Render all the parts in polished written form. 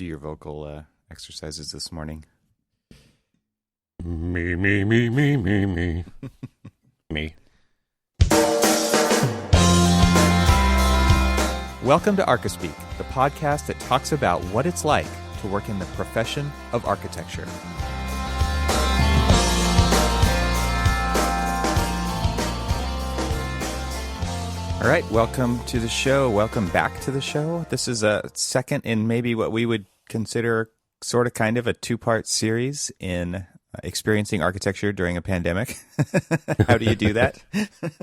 do your vocal exercises this morning. Me, me, me, me, me, me. Me. Welcome to ArchiSpeak, the podcast that talks about what it's like to work in the profession of architecture. All right, welcome to the show. Welcome back to the show. This is a second in maybe what we would consider sort of kind of a two-part series in experiencing architecture during a pandemic. How do you do that?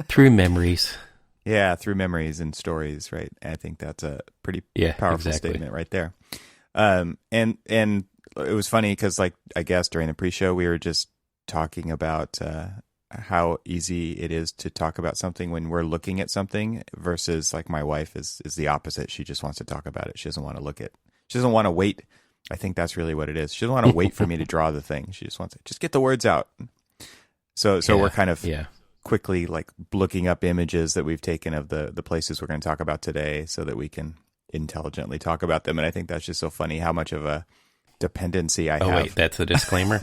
Through memories. Yeah, through memories and stories, right? I think that's a pretty powerful statement right there. And it was funny because, like, I guess during the pre-show we were just talking about how easy it is to talk about something when we're looking at something versus, like, my wife is the opposite. She just wants to talk about it. She doesn't want to look at. She doesn't want to wait. I think that's really what it is. She doesn't want to wait for me to draw the thing. She just wants to just get the words out. So we're kind of quickly like looking up images that we've taken of the places we're going to talk about today so that we can intelligently talk about them. And I think that's just so funny how much of a dependency I have. Oh, wait, that's a disclaimer?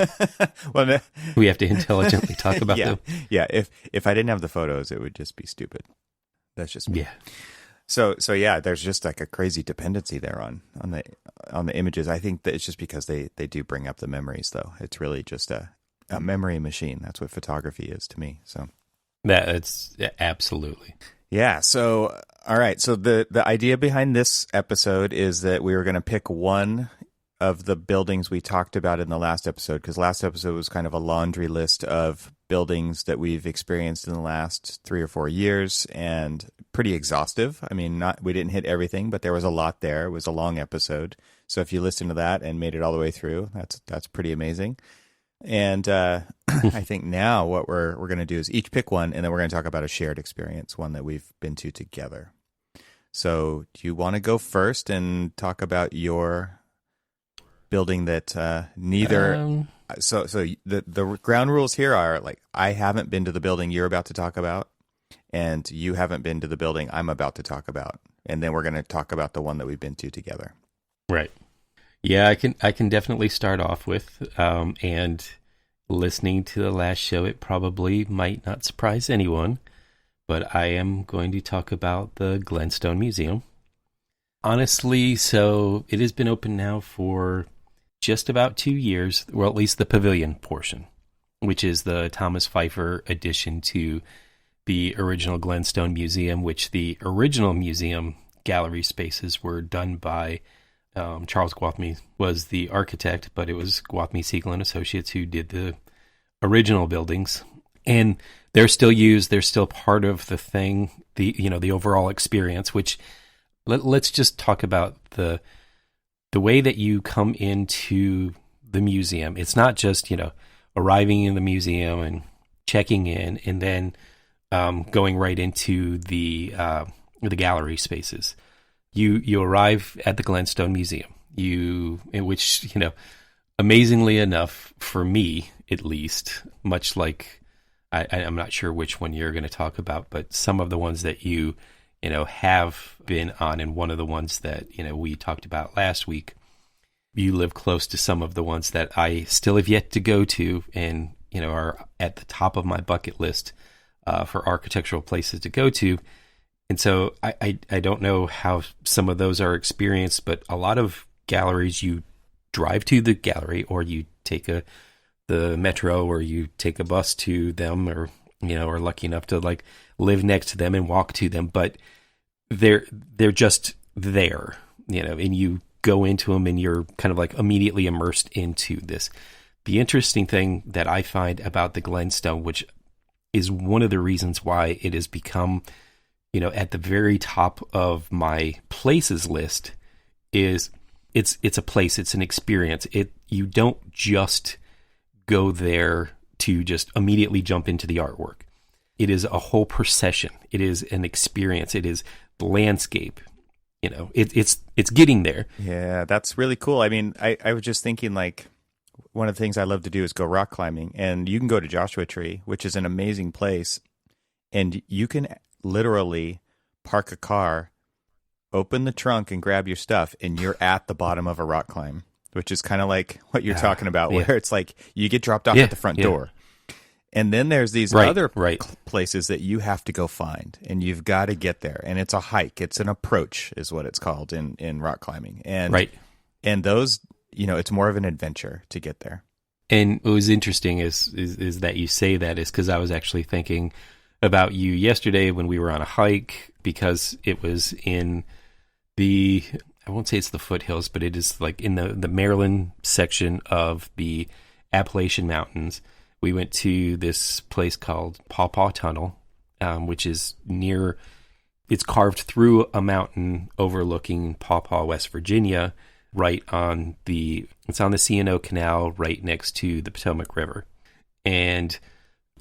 Well, no. We have to intelligently talk about them? Yeah, if I didn't have the photos, it would just be stupid. That's just me. Yeah. So yeah, there's just like a crazy dependency there on the images. I think that it's just because they do bring up the memories, though. It's really just a memory machine. That's what photography is to me. So that's absolutely. Yeah. So all right. So the idea behind this episode is that we were going to pick one of the buildings we talked about in the last episode, because last episode was kind of a laundry list of buildings that we've experienced in the last 3 or 4 years, and pretty exhaustive. I mean, we didn't hit everything, but there was a lot there. It was a long episode. So if you listen to that and made it all the way through, that's pretty amazing. And I think now what we're going to do is each pick one, and then we're going to talk about a shared experience, one that we've been to together. So do you want to go first and talk about your building that neither... So the ground rules here are, like, I haven't been to the building you're about to talk about, and you haven't been to the building I'm about to talk about. And then we're going to talk about the one that we've been to together. Right. Yeah, I can definitely start off with, and listening to the last show, it probably might not surprise anyone, but I am going to talk about the Glenstone Museum. Honestly, so it has been open now for just about 2 years, or at least the pavilion portion, which is the Thomas Pfeiffer addition to the original Glenstone Museum, which the original museum gallery spaces were done by Charles Gwathmey was the architect, but it was Gwathmey, Siegel and Associates who did the original buildings. And they're still used, they're still part of the thing, the overall experience, which let's just talk about the way that you come into the museum. It's not just, arriving in the museum and checking in and then going right into the gallery spaces. You arrive at the Glenstone Museum, which amazingly enough, for me at least, much like I'm not sure which one you're going to talk about, but some of the ones that you have been on, and one of the ones that, we talked about last week, you live close to some of the ones that I still have yet to go to and, are at the top of my bucket list for architectural places to go to. And so I don't know how some of those are experienced, but a lot of galleries, you drive to the gallery or you take the metro or you take a bus to them, or, are lucky enough to like live next to them and walk to them, but they're just there, and you go into them and you're kind of like immediately immersed into this. The interesting thing that I find about the Glenstone, which is one of the reasons why it has become, at the very top of my places list, is it's a place, it's an experience. You don't just go there to just immediately jump into the artwork. It is a whole procession. It is an experience. It is the landscape. It's getting there. Yeah, that's really cool. I mean, I was just thinking, like, one of the things I love to do is go rock climbing, and you can go to Joshua Tree, which is an amazing place, and you can literally park a car open the trunk and grab your stuff, and you're at the bottom of a rock climb, which is kind of like what you're talking about, where it's like you get dropped off at the front door. And then there's these other places that you have to go find, and you've got to get there. And it's a hike. It's an approach is what it's called in rock climbing. And and those, it's more of an adventure to get there. And what was interesting is that you say that is because I was actually thinking about you yesterday when we were on a hike, because it was in I won't say it's the foothills, but it is like in the Maryland section of the Appalachian Mountains. We went to this place called Paw Paw Tunnel, which is it's carved through a mountain overlooking Paw Paw, West Virginia, it's on the C&O Canal right next to the Potomac River. And,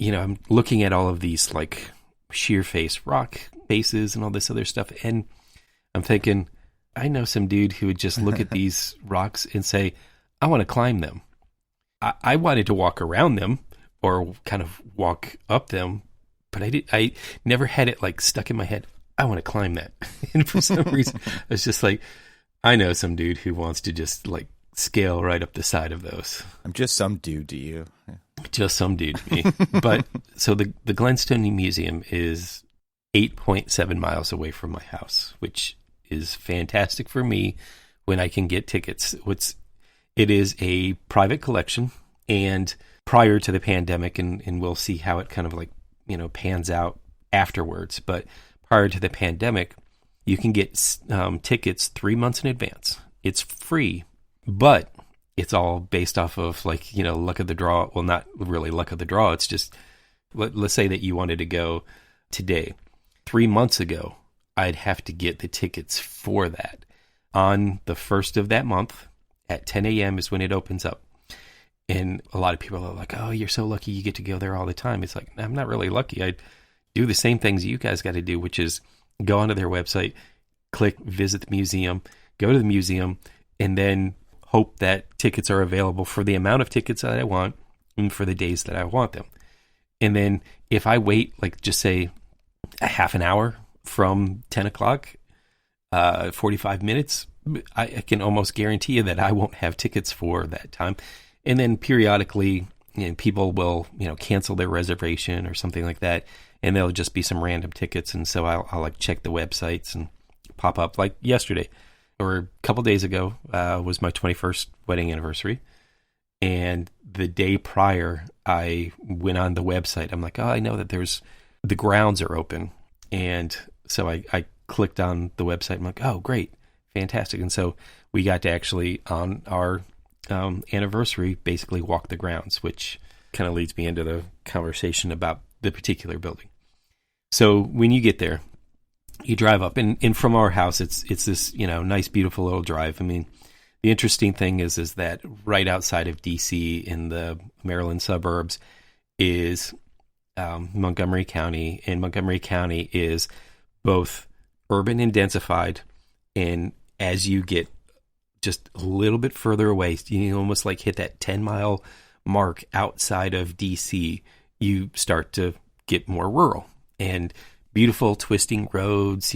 I'm looking at all of these like sheer face rock faces and all this other stuff. And I'm thinking, I know some dude who would just look at these rocks and say, I want to climb them. I wanted to walk around them or kind of walk up them, but I never had it like stuck in my head. I want to climb that. And for some reason, I was just like, I know some dude who wants to just like scale right up the side of those. I'm just some dude to you. Just some dude to me. But so the Glenstone Museum is 8.7 miles away from my house, which is fantastic for me when I can get tickets. It is a private collection, and prior to the pandemic, and we'll see how it kind of like, pans out afterwards. But prior to the pandemic, you can get tickets 3 months in advance. It's free, but it's all based off of like, luck of the draw. Well, not really luck of the draw. It's just, let's say that you wanted to go today. 3 months ago, I'd have to get the tickets for that. On the first of that month at 10 a.m. is when it opens up. And a lot of people are like, oh, you're so lucky you get to go there all the time. It's like, I'm not really lucky. I do the same things you guys got to do, which is go onto their website, click visit the museum, go to the museum, and then hope that tickets are available for the amount of tickets that I want and for the days that I want them. And then if I wait, like just say a half an hour from 10 o'clock, 45 minutes, I can almost guarantee you that I won't have tickets for that time. And then periodically, people will, cancel their reservation or something like that, and there'll just be some random tickets. And so I'll like check the websites and pop up. Like yesterday or a couple days ago was my 21st wedding anniversary. And the day prior, I went on the website. I'm like, oh, I know that the grounds are open. And so I clicked on the website. I'm like, oh, great, fantastic. And so we got to actually, on our anniversary, basically walk the grounds, which kind of leads me into the conversation about the particular building. So when you get there, you drive up, and from our house, it's this, nice, beautiful little drive. I mean, the interesting thing is that right outside of DC in the Maryland suburbs is Montgomery County, and Montgomery County is both urban and densified. And as you get just a little bit further away, you almost like hit that 10-mile mark outside of DC, you start to get more rural and beautiful twisting roads,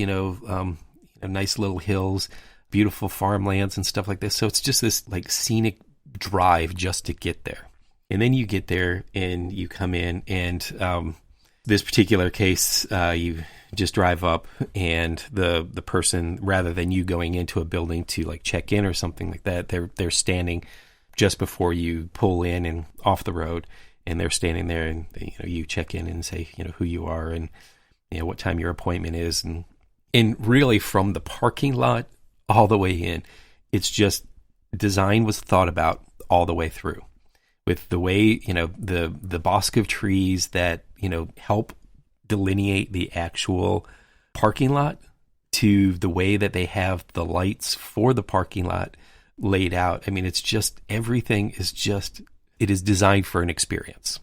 nice little hills, beautiful farmlands and stuff like this. So it's just this like scenic drive just to get there. And then you get there and you come in, and this particular case, you just drive up, and the person, rather than you going into a building to like check in or something like that, they're standing just before you pull in and off the road, and they're standing there, and you check in and say who you are and what time your appointment is, and really from the parking lot all the way in, it's just design was thought about all the way through, with the way the bosque of trees that help delineate the actual parking lot, to the way that they have the lights for the parking lot laid out. I mean, it's just, everything is just, it is designed for an experience.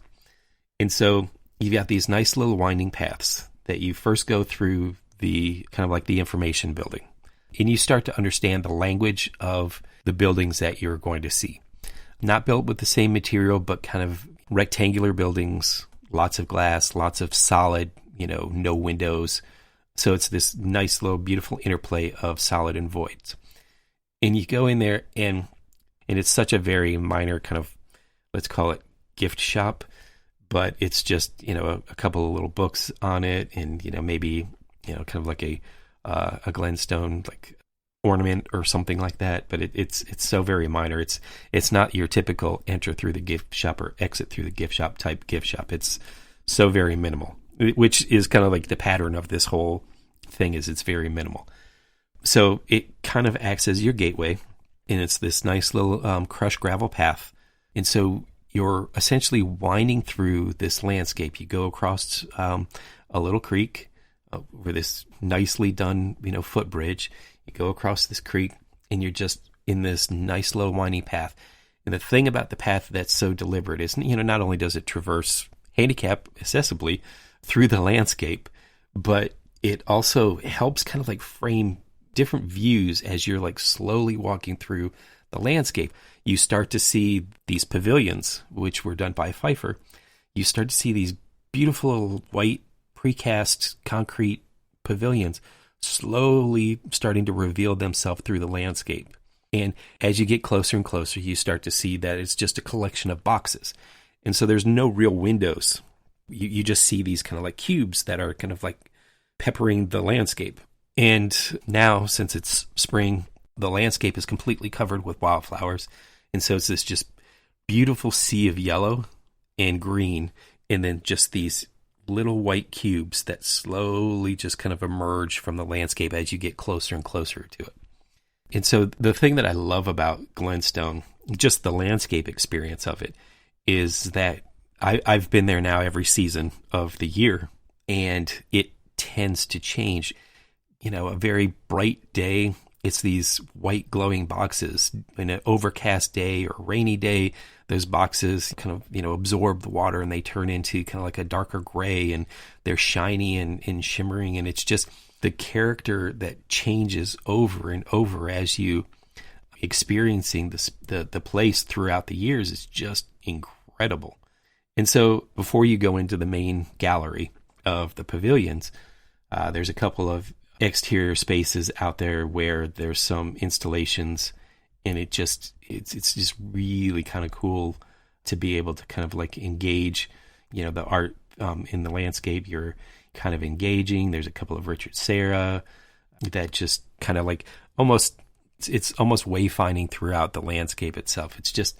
And so you've got these nice little winding paths that you first go through, the kind of like the information building, and you start to understand the language of the buildings that you're going to see. Not built with the same material, but kind of rectangular buildings, lots of glass, lots of solid, no windows, So it's this nice little beautiful interplay of solid and voids. And you go in there and it's such a very minor kind of, let's call it gift shop, but it's just, a couple of little books on it and, maybe, kind of like a Glenstone like ornament or something like that. But it's so very minor. It's not your typical enter through the gift shop or exit through the gift shop type gift shop. It's so very minimal, which is kind of like the pattern of this whole thing is it's very minimal. So it kind of acts as your gateway, and it's this nice little crushed gravel path. And so you're essentially winding through this landscape. You go across a little creek over this nicely done, footbridge. You go across this creek, and you're just in this nice low winding path. And the thing about the path that's so deliberate is, not only does it traverse handicap accessibly through the landscape, but it also helps kind of like frame different views as you're like slowly walking through the landscape. You start to see these pavilions, which were done by Pfeiffer. You start to see these beautiful white precast concrete pavilions slowly starting to reveal themselves through the landscape. And as you get closer and closer, you start to see that it's just a collection of boxes. And so there's no real windows. You just see these kind of like cubes that are kind of like peppering the landscape. And now, since it's spring, the landscape is completely covered with wildflowers. And so it's this just beautiful sea of yellow and green, and then just these little white cubes that slowly just kind of emerge from the landscape as you get closer and closer to it. And so the thing that I love about Glenstone, just the landscape experience of it, is that I've been there now every season of the year, and it tends to change. A very bright day, it's these white glowing boxes. In an overcast day or rainy day, those boxes kind of, absorb the water and they turn into kind of like a darker gray, and they're shiny and shimmering. And it's just the character that changes over and over as you experiencing the place throughout the years is just incredible. And so before you go into the main gallery of the pavilions, there's a couple of exterior spaces out there where there's some installations, and it's just really kind of cool to be able to kind of like engage, the art in the landscape. You're kind of engaging. There's a couple of Richard Serra that just kind of like it's almost wayfinding throughout the landscape itself. It's just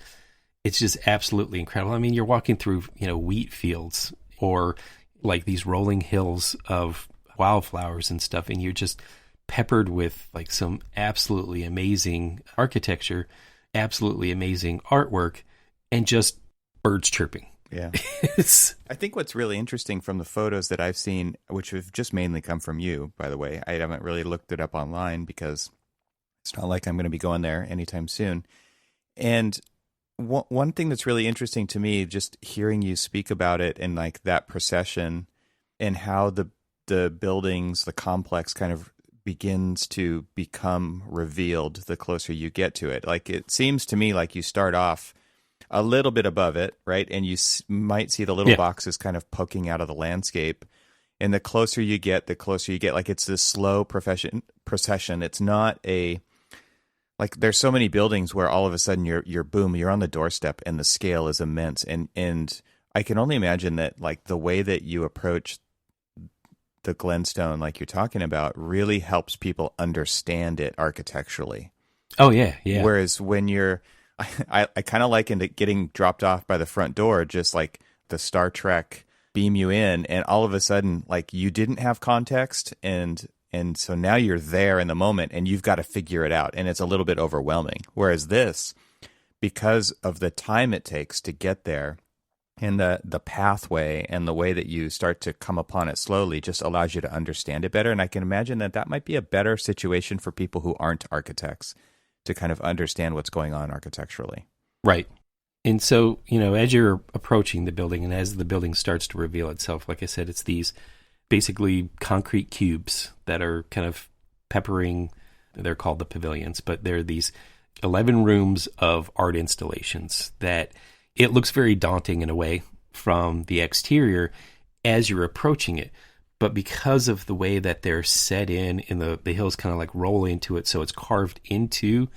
absolutely incredible. I mean, you're walking through, wheat fields or like these rolling hills of wildflowers and stuff, and you're just peppered with like some absolutely amazing architecture, absolutely amazing artwork, and just birds chirping. Yeah. I think what's really interesting from the photos that I've seen, which have just mainly come from you, by the way, I haven't really looked it up online because it's not like I'm going to be going there anytime soon. And one thing that's really interesting to me, just hearing you speak about it and like that procession and how the buildings, the complex kind of begins to become revealed the closer you get to it. Like it seems to me like you start off a little bit above it, right? And you might see the little boxes kind of poking out of the landscape. And the closer you get, like it's this slow procession. It's not like there's so many buildings where all of a sudden you're on the doorstep and the scale is immense. And I can only imagine that like the way that you approach the Glenstone, like you're talking about, really helps people understand it architecturally. Oh yeah. Whereas when I kind of likened it getting dropped off by the front door, just like the Star Trek beam you in, and all of a sudden, like you didn't have context, and so now you're there in the moment, and you've got to figure it out, and it's a little bit overwhelming. Whereas this, because of the time it takes to get there, and the pathway and the way that you start to come upon it slowly just allows you to understand it better. And I can imagine that might be a better situation for people who aren't architects to kind of understand what's going on architecturally. Right. And so, as you're approaching the building and as the building starts to reveal itself, like I said, it's these basically concrete cubes that are kind of peppering, they're called the pavilions, but they're these 11 rooms of art installations that it looks very daunting in a way from the exterior as you're approaching it. but because of the way that they're set in the hills kind of like roll into it, so it's carved into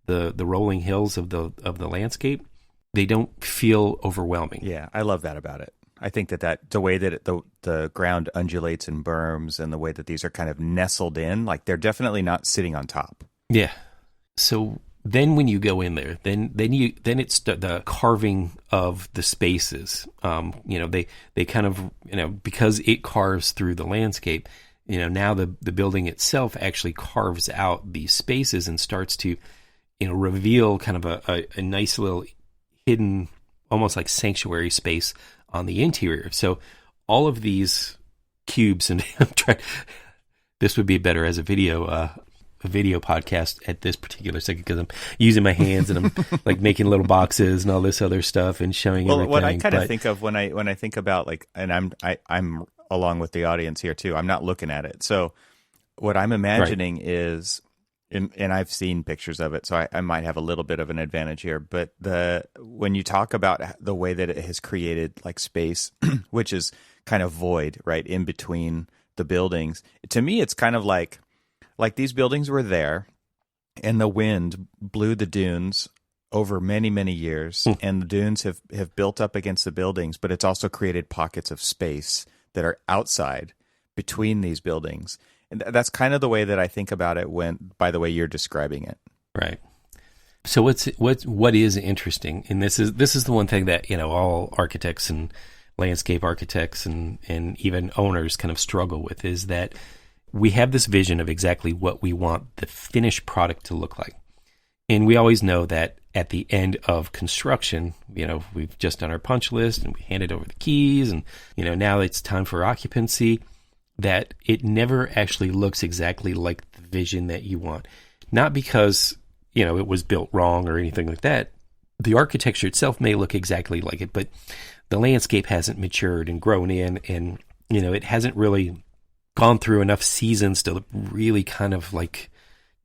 the rolling hills of the landscape, they don't feel overwhelming. Yeah, I love that about it. I think that the way that the ground undulates and berms, and the way that these are kind of nestled in, like they're definitely not sitting on top. Yeah. So then when you go in there, then it's the carving of the spaces. They kind of, because it carves through the landscape, now the building itself actually carves out these spaces and starts to, reveal kind of a nice little hidden, almost like sanctuary space on the interior. So all of these cubes, and this would be better as a video podcast at this particular second, because I'm using my hands and I'm like making little boxes and all this other stuff and showing everything. What I kind of think of when I think about, like, and I'm along with the audience here too, I'm not looking at it. So what I'm imagining is, and I've seen pictures of it, so I might have a little bit of an advantage here. But when you talk about the way that it has created like space, which is kind of void, right, in between the buildings, to me, it's kind of like these buildings were there, and the wind blew the dunes over many, many years, and the dunes have built up against the buildings, but it's also created pockets of space that are outside between these buildings. And that's kind of the way that I think about it by the way you're describing it. Right. So what is interesting, and this is the one thing that, all architects and landscape architects and even owners kind of struggle with, is that we have this vision of exactly what we want the finished product to look like. And we always know that at the end of construction, we've just done our punch list and we handed over the keys, and, now it's time for occupancy, that it never actually looks exactly like the vision that you want. Not because, it was built wrong or anything like that. The architecture itself may look exactly like it, but the landscape hasn't matured and grown in, and, it hasn't really gone through enough seasons to really kind of like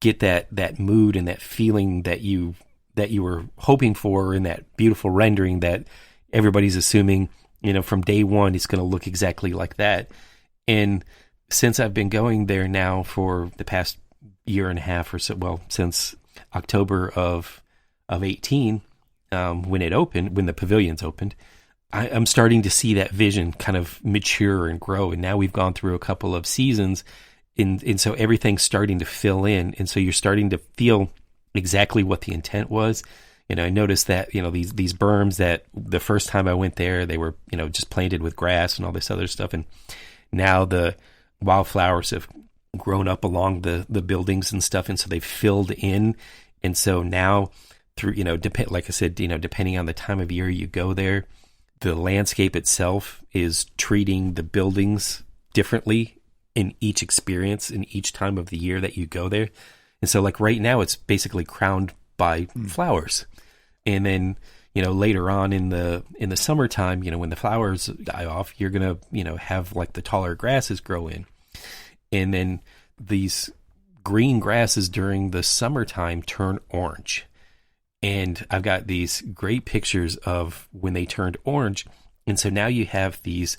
get that mood and that feeling that you were hoping for in that beautiful rendering that everybody's assuming, from day one, it's going to look exactly like that. And since I've been going there now for the past year and a half or so, well, since October of 18, when the pavilions opened, I'm starting to see that vision kind of mature and grow. And now we've gone through a couple of seasons, and so everything's starting to fill in. And so you're starting to feel exactly what the intent was. I noticed that, these berms that the first time I went there, they were, just planted with grass and all this other stuff. And now the wildflowers have grown up along the buildings and stuff. And so they've filled in. And so now through, like I said, depending on the time of year you go there, the landscape itself is treating the buildings differently in each experience, in each time of the year that you go there. And so like right now, it's basically crowned by flowers. And then, later on in the summertime, when the flowers die off, you're going to, have like the taller grasses grow in. And then these green grasses during the summertime turn orange. And I've got these great pictures of when they turned orange. And so now you have these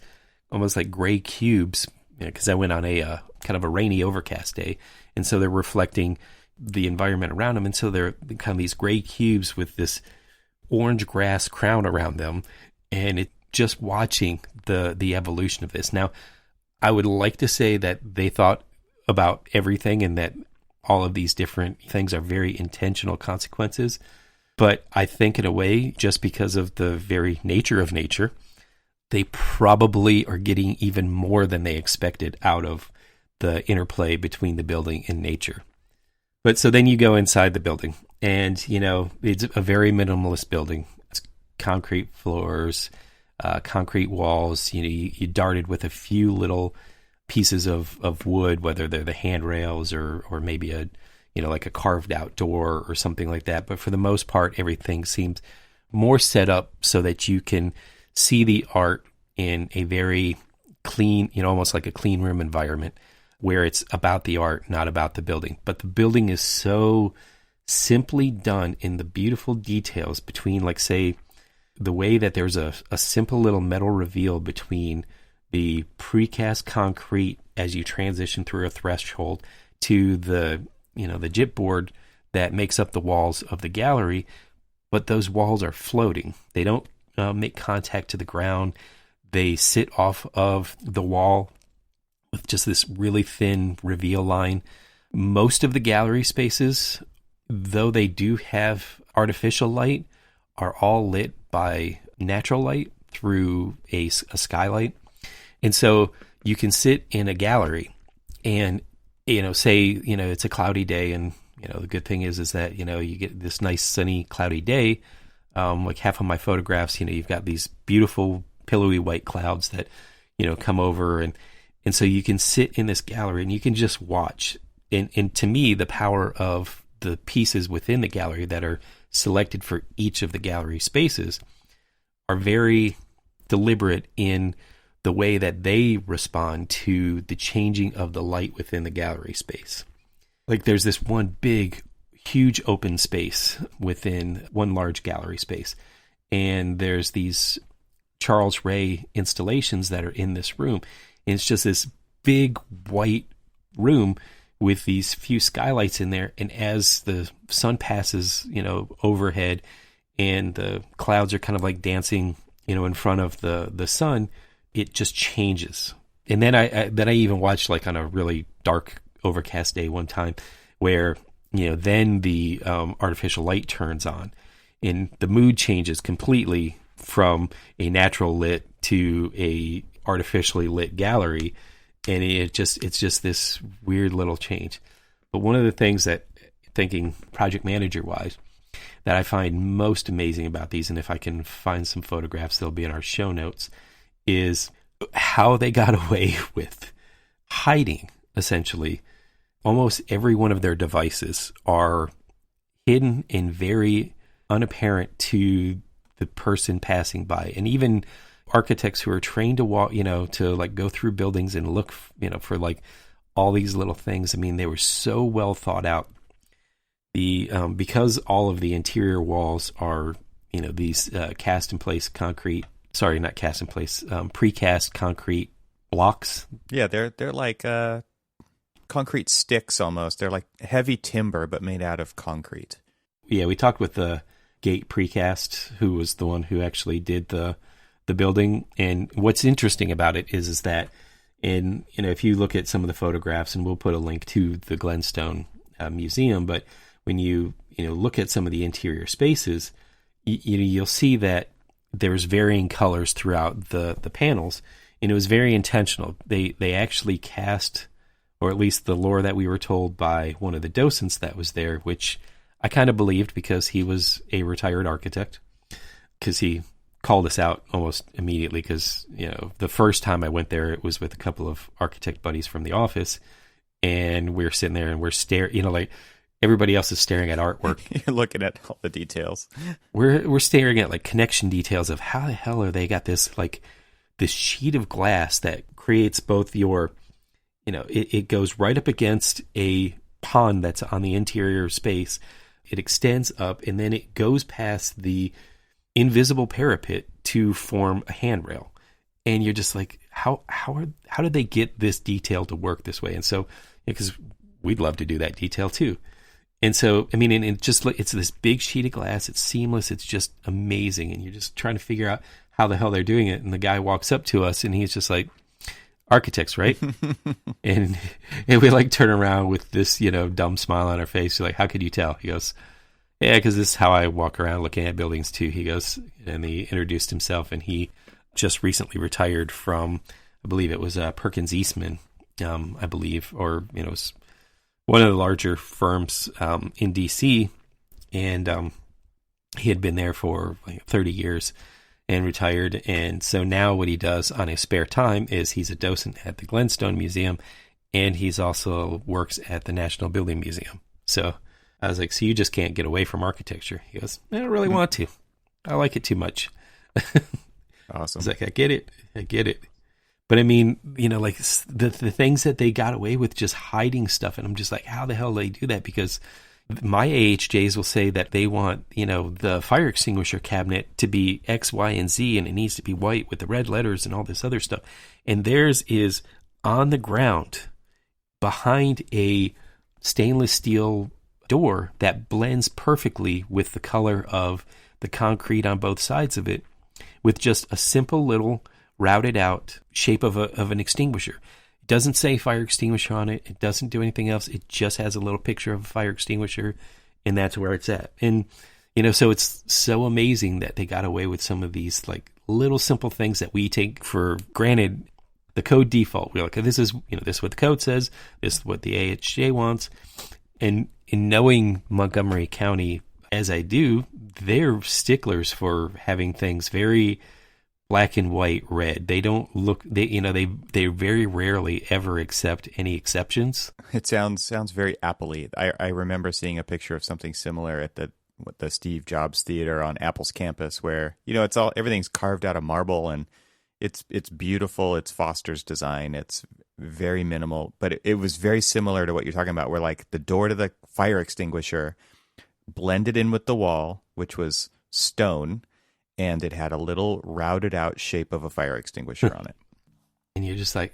almost like gray cubes, because I went on a kind of a rainy, overcast day. And so they're reflecting the environment around them. And so they're kind of these gray cubes with this orange grass crown around them. And it just watching the evolution of this. Now, I would like to say that they thought about everything and that all of these different things are very intentional consequences. But I think in a way, just because of the very nature of nature, they probably are getting even more than they expected out of the interplay between the building and nature. But so then you go inside the building and, it's a very minimalist building. It's concrete floors, concrete walls. You darted with a few little pieces of wood, whether they're the handrails or maybe a like a carved out door or something like that. But for the most part, everything seems more set up so that you can see the art in a very clean, almost like a clean room environment where it's about the art, not about the building. But the building is so simply done in the beautiful details between, like, say, the way that there's a simple little metal reveal between, the precast concrete as you transition through a threshold to the gypboard that makes up the walls of the gallery, but those walls are floating. They don't make contact to the ground. They sit off of the wall with just this really thin reveal line. Most of the gallery spaces, though they do have artificial light, are all lit by natural light through a skylight. And so you can sit in a gallery and, say, it's a cloudy day, and, the good thing is that, you get this nice sunny cloudy day. Like half of my photographs, you've got these beautiful pillowy white clouds that, come over. And so you can sit in this gallery and you can just watch. And to me, the power of the pieces within the gallery that are selected for each of the gallery spaces are very deliberate in the way that they respond to the changing of the light within the gallery space. Like there's this one big, huge open space within one large gallery space. And there's these Charles Ray installations that are in this room. And it's just this big white room with these few skylights in there. And as the sun passes, overhead, and the clouds are kind of like dancing, in front of the sun, it just changes. And then I even watched like on a really dark, overcast day one time where, then the artificial light turns on and the mood changes completely from a natural lit to a artificially lit gallery. And it's just this weird little change. But one of the things that, thinking project manager wise, that I find most amazing about these, and if I can find some photographs, they'll be in our show notes, is how they got away with hiding, essentially. Almost every one of their devices are hidden and very unapparent to the person passing by. And even architects who are trained to walk, to like go through buildings and look, for like all these little things. I mean, they were so well thought out. Because all of the interior walls are, these precast concrete blocks. Yeah, they're like concrete sticks almost. They're like heavy timber, but made out of concrete. Yeah, we talked with the Gate Precast, who was the one who actually did the building. And what's interesting about it is that if you look at some of the photographs, and we'll put a link to the Glenstone Museum, but when you look at some of the interior spaces, you'll see that there's varying colors throughout the panels, and it was very intentional. They actually cast, or at least the lore that we were told by one of the docents that was there, which I kind of believed because he was a retired architect, because he called us out almost immediately, because the first time I went there, it was with a couple of architect buddies from the office, and we're sitting there and we're staring, like everybody else is staring at artwork. You're looking at all the details. We're staring at like connection details of how the hell are they got this, like this sheet of glass that creates both your, it goes right up against a pond that's on the interior space. It extends up and then it goes past the invisible parapet to form a handrail. And you're just like, how did they get this detail to work this way? And so, because we'd love to do that detail too. And so, I mean, and it's this big sheet of glass. It's seamless. It's just amazing. And you're just trying to figure out how the hell they're doing it. And the guy walks up to us and he's just like, architects, right? and we like turn around with this, dumb smile on our face. We're like, how could you tell? He goes, yeah, because this is how I walk around looking at buildings too. He goes, and he introduced himself, and he just recently retired from, I believe it was Perkins Eastman, I believe, or, it was one of the larger firms in DC, and he had been there for like 30 years and retired. And so now what he does on his spare time is he's a docent at the Glenstone Museum, and he's also works at the National Building Museum. So I was like, so you just can't get away from architecture? He goes, I don't really want to. I like it too much. Awesome. He's like, I get it. But I mean, like the things that they got away with just hiding stuff. And I'm just like, how the hell do they do that? Because, My AHJs will say that they want, the fire extinguisher cabinet to be X, Y, and Z, and it needs to be white with the red letters and all this other stuff. And theirs is on the ground behind a stainless steel door that blends perfectly with the color of the concrete on both sides of it, with just a simple little routed out shape of an extinguisher. It doesn't say fire extinguisher on it. It doesn't do anything else. It just has a little picture of a fire extinguisher, and that's where it's at. And, so it's so amazing that they got away with some of these like little simple things that we take for granted. The code default, we're like, this is what the code says. This is what the AHJ wants. And in knowing Montgomery County as I do, they're sticklers for having things very black and white, red. They don't look. They very rarely ever accept any exceptions. It sounds very Apple-y. I remember seeing a picture of something similar at the Steve Jobs Theater on Apple's campus, where everything's carved out of marble, and it's beautiful. It's Foster's design. It's very minimal, but it was very similar to what you're talking about, where like the door to the fire extinguisher blended in with the wall, which was stone, and it had a little routed out shape of a fire extinguisher on it. And you're just like,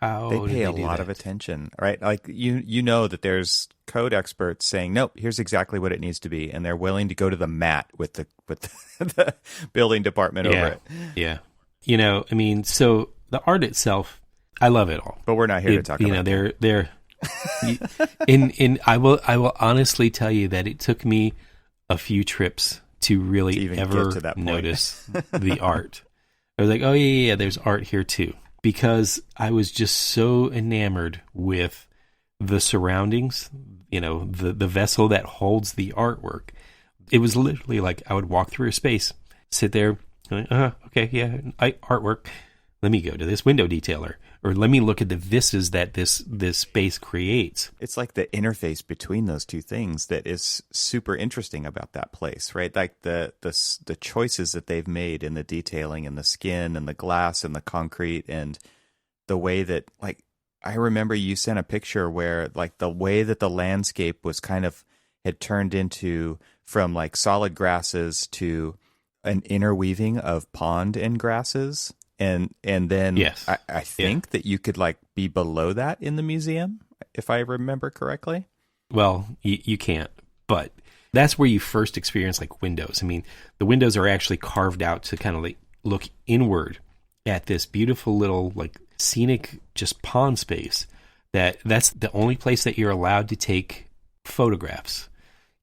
how they pay a do lot that? of attention, right? Like you know that there's code experts saying, nope, here's exactly what it needs to be, and they're willing to go to the mat with the building department over it. Yeah. So the art itself, I love it all. But we're not here to talk about it. They're I will honestly tell you that it took me a few trips to really ever notice the art. I was like, oh yeah, there's art here too. Because I was just so enamored with the surroundings, the vessel that holds the artwork. It was literally like I would walk through a space, sit there, okay, yeah, artwork. Let me go to this window detailer, or let me look at the vistas that this space creates. It's like the interface between those two things that is super interesting about that place, right? Like the choices that they've made in the detailing and the skin and the glass and the concrete, and the way that, like, I remember you sent a picture where like the way that the landscape was kind of had turned into from like solid grasses to an interweaving of pond and grasses. And then yes. I think that you could like be below that in the museum, if I remember correctly. Well, you can't, but that's where you first experience like windows. I mean, the windows are actually carved out to kind of like look inward at this beautiful little like scenic just pond space. That's the only place that you're allowed to take photographs.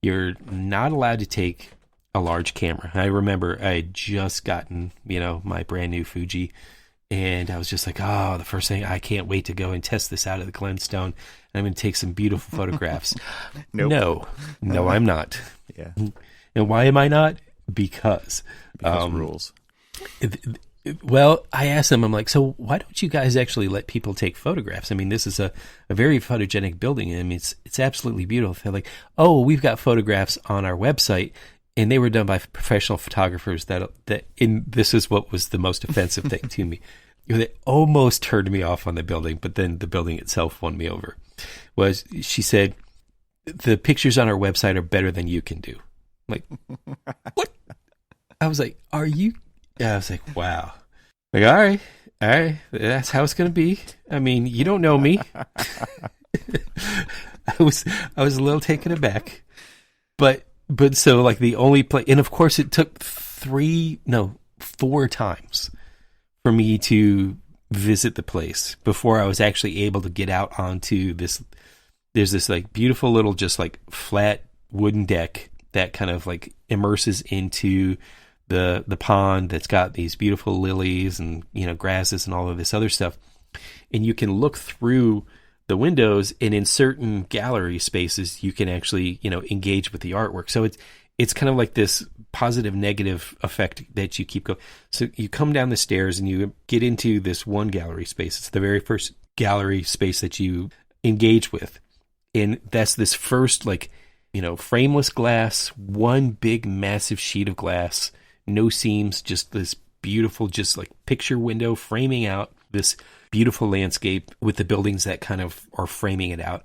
You're not allowed to take a large camera. I remember I had just gotten, my brand new Fuji, and I was just like, the first thing, I can't wait to go and test this out of the Glenstone. And I'm going to take some beautiful photographs. Nope. No, I'm not. Yeah. And why am I not? Because rules. Well, I asked them, I'm like, so why don't you guys actually let people take photographs? I mean, this is a very photogenic building. I mean, it's absolutely beautiful. They're like, we've got photographs on our website. And they were done by professional photographers this is what was the most offensive thing to me. They almost turned me off on the building, but then the building itself won me over. She said, the pictures on our website are better than you can do. I'm like, what? I was like, are you? Yeah, I was like, wow. Like, all right, that's how it's going to be. I mean, you don't know me. I was a little taken aback, but so like the only place, and of course it took 4 times for me to visit the place before I was actually able to get out onto this. There's this like beautiful little just like flat wooden deck that kind of like immerses into the pond that's got these beautiful lilies and grasses and all of this other stuff, and you can look through the windows, and in certain gallery spaces, you can actually, engage with the artwork. So it's kind of like this positive negative effect that you keep going. So you come down the stairs and you get into this one gallery space. It's the very first gallery space that you engage with. And that's this first, like, frameless glass, one big massive sheet of glass, no seams, just this beautiful, just like picture window framing out this beautiful landscape with the buildings that kind of are framing it out.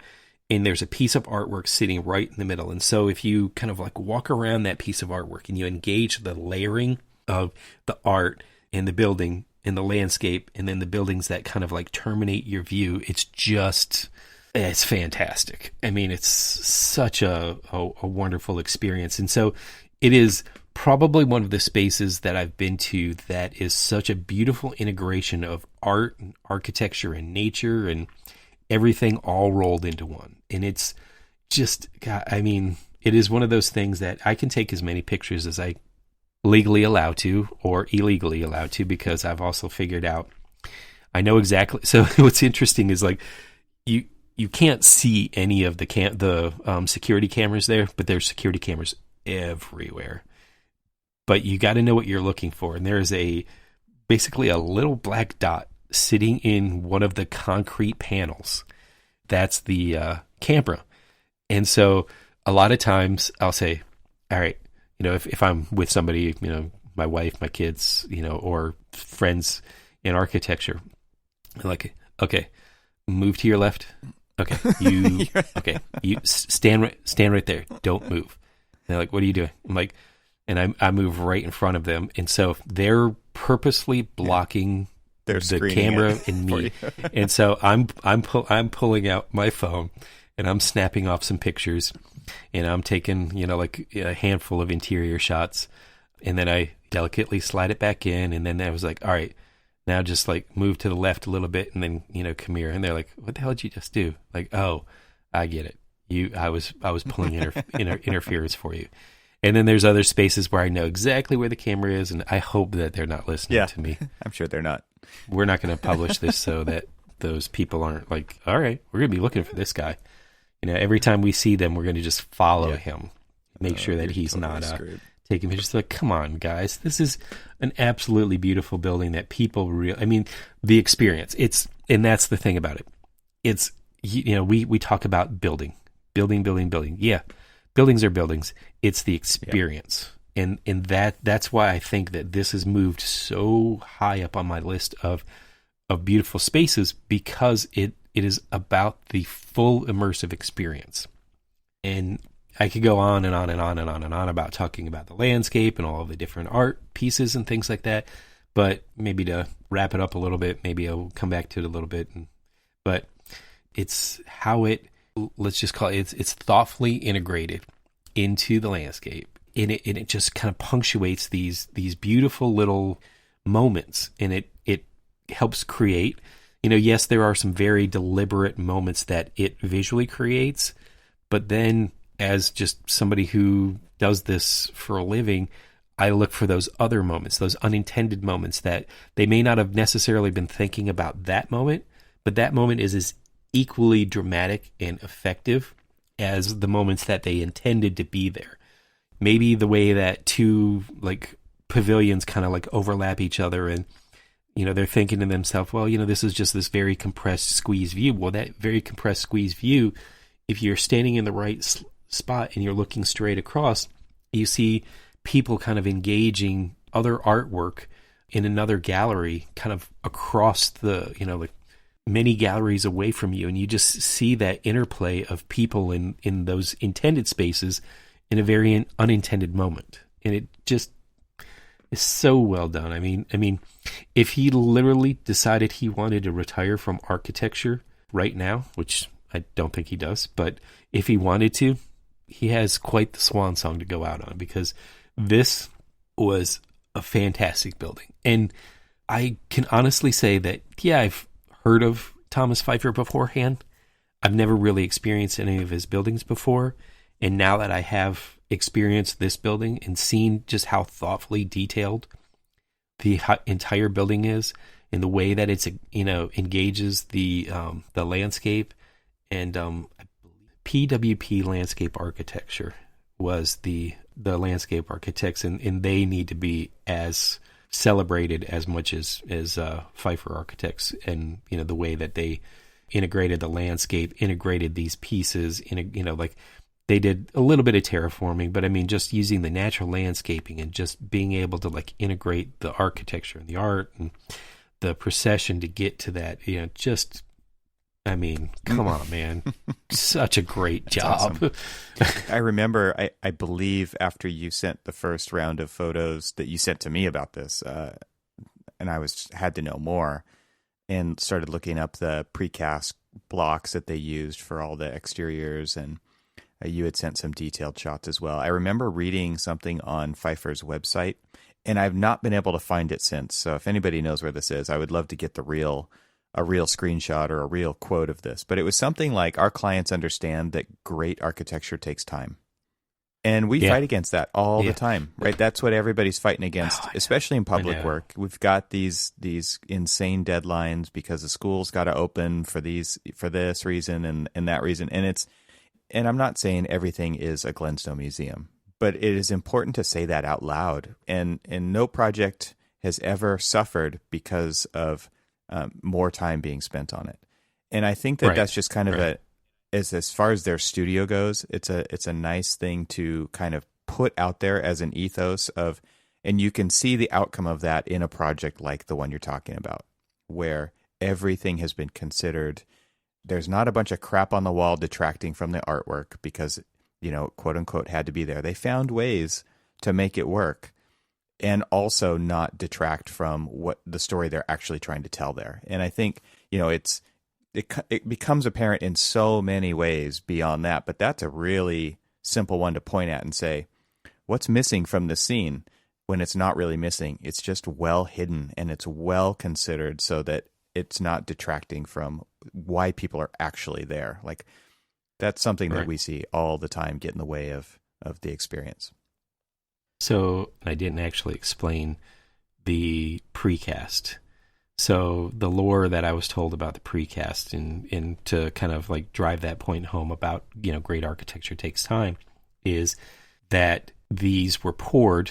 and there's a piece of artwork sitting right in the middle. And so if you kind of like walk around that piece of artwork and you engage the layering of the art and the building and the landscape and then the buildings that kind of like terminate your view, it's fantastic. I mean, it's such a wonderful experience. And so it is probably one of the spaces that I've been to that is such a beautiful integration of art and architecture and nature and everything all rolled into one. And it's just, God, I mean, it is one of those things that I can take as many pictures as I legally allowed to or illegally allowed to, because I've also figured out, I know exactly. So what's interesting is like you can't see any of the security cameras there, but there's security cameras everywhere. But you got to know what you're looking for. And there is basically a little black dot sitting in one of the concrete panels. That's the camera. And so a lot of times I'll say, all right, if I'm with somebody, my wife, my kids, or friends in architecture, I'm like, okay, move to your left. Okay, you stand right there. Don't move. And they're like, what are you doing? I'm like, and I move right in front of them. And so they're purposely blocking the camera and me. And so I'm pulling out my phone and I'm snapping off some pictures and I'm taking, like a handful of interior shots. And then I delicately slide it back in. And then I was like, all right, now just like move to the left a little bit and then, come here. And they're like, what the hell did you just do? Like, oh, I get it. I was pulling interference for you. And then there's other spaces where I know exactly where the camera is, and I hope that they're not listening to me. I'm sure they're not. We're not going to publish this so that those people aren't like, all right, we're going to be looking for this guy. Every time we see them, we're going to just follow him, make sure that he's totally not taking pictures. Like, come on, guys, this is an absolutely beautiful building that people the experience. And that's the thing about it. It's, we talk about building. Yeah. Buildings are buildings. It's the experience. Yeah. And that's why I think that this has moved so high up on my list of beautiful spaces, because it is about the full immersive experience. And I could go on and on and on and on and on about talking about the landscape and all of the different art pieces and things like that. But maybe to wrap it up a little bit, maybe I'll come back to it a little bit. But it's how let's just call it, it's thoughtfully integrated into the landscape. And it just kind of punctuates these beautiful little moments. And it helps create, yes, there are some very deliberate moments that it visually creates. But then as just somebody who does this for a living, I look for those other moments, those unintended moments that they may not have necessarily been thinking about that moment, but that moment is as equally dramatic and effective as the moments that they intended to be there. Maybe the way that two like pavilions kind of like overlap each other and, they're thinking to themselves, well, this is just this very compressed squeeze view. Well, that very compressed squeeze view, if you're standing in the right spot and you're looking straight across, you see people kind of engaging other artwork in another gallery kind of across the, like many galleries away from you. And you just see that interplay of people in those intended spaces in a very unintended moment. And it just is so well done. I mean, if he literally decided he wanted to retire from architecture right now, which I don't think he does, but if he wanted to, he has quite the swan song to go out on, because this was a fantastic building. And I can honestly say that, yeah, I've heard of Thomas Pfeiffer beforehand. I've never really experienced any of his buildings before. And now that I have experienced this building and seen just how thoughtfully detailed the entire building is, and the way that it's, engages the landscape, and PWP Landscape Architecture was the landscape architects, and they need to be as celebrated as much as Pfeiffer Architects, and the way that they integrated the landscape, integrated these pieces in like they did a little bit of terraforming, but just using the natural landscaping and just being able to like integrate the architecture and the art and the procession to get to that, just I mean, come on, man. Such a great job. Awesome. I remember, I believe after you sent the first round of photos that you sent to me about this, and I had to know more and started looking up the precast blocks that they used for all the exteriors, and you had sent some detailed shots as well. I remember reading something on Pfeiffer's website, and I've not been able to find it since. So if anybody knows where this is, I would love to get a real screenshot or a real quote of this. But it was something like, our clients understand that great architecture takes time. And we fight against that all the time, right? That's what everybody's fighting against, especially in public work. We've got these insane deadlines because the school's got to open for this reason and that reason. And I'm not saying everything is a Glenstone museum, but it is important to say that out loud. And no project has ever suffered because of more time being spent on it. And I think that that's just kind of as far as their studio goes, it's a nice thing to kind of put out there as an ethos of, and you can see the outcome of that in a project like the one you're talking about, where everything has been considered. There's not a bunch of crap on the wall detracting from the artwork because, quote unquote, had to be there. They found ways to make it work and also not detract from what the story they're actually trying to tell there. And I think, it becomes apparent in so many ways beyond that, but that's a really simple one to point at and say, what's missing from the scene when it's not really missing? It's just well hidden and it's well considered so that it's not detracting from why people are actually there. Like, that's something that we see all the time get in the way of the experience. So I didn't actually explain the precast. So the lore that I was told about the precast and to kind of like drive that point home about, great architecture takes time, is that these were poured,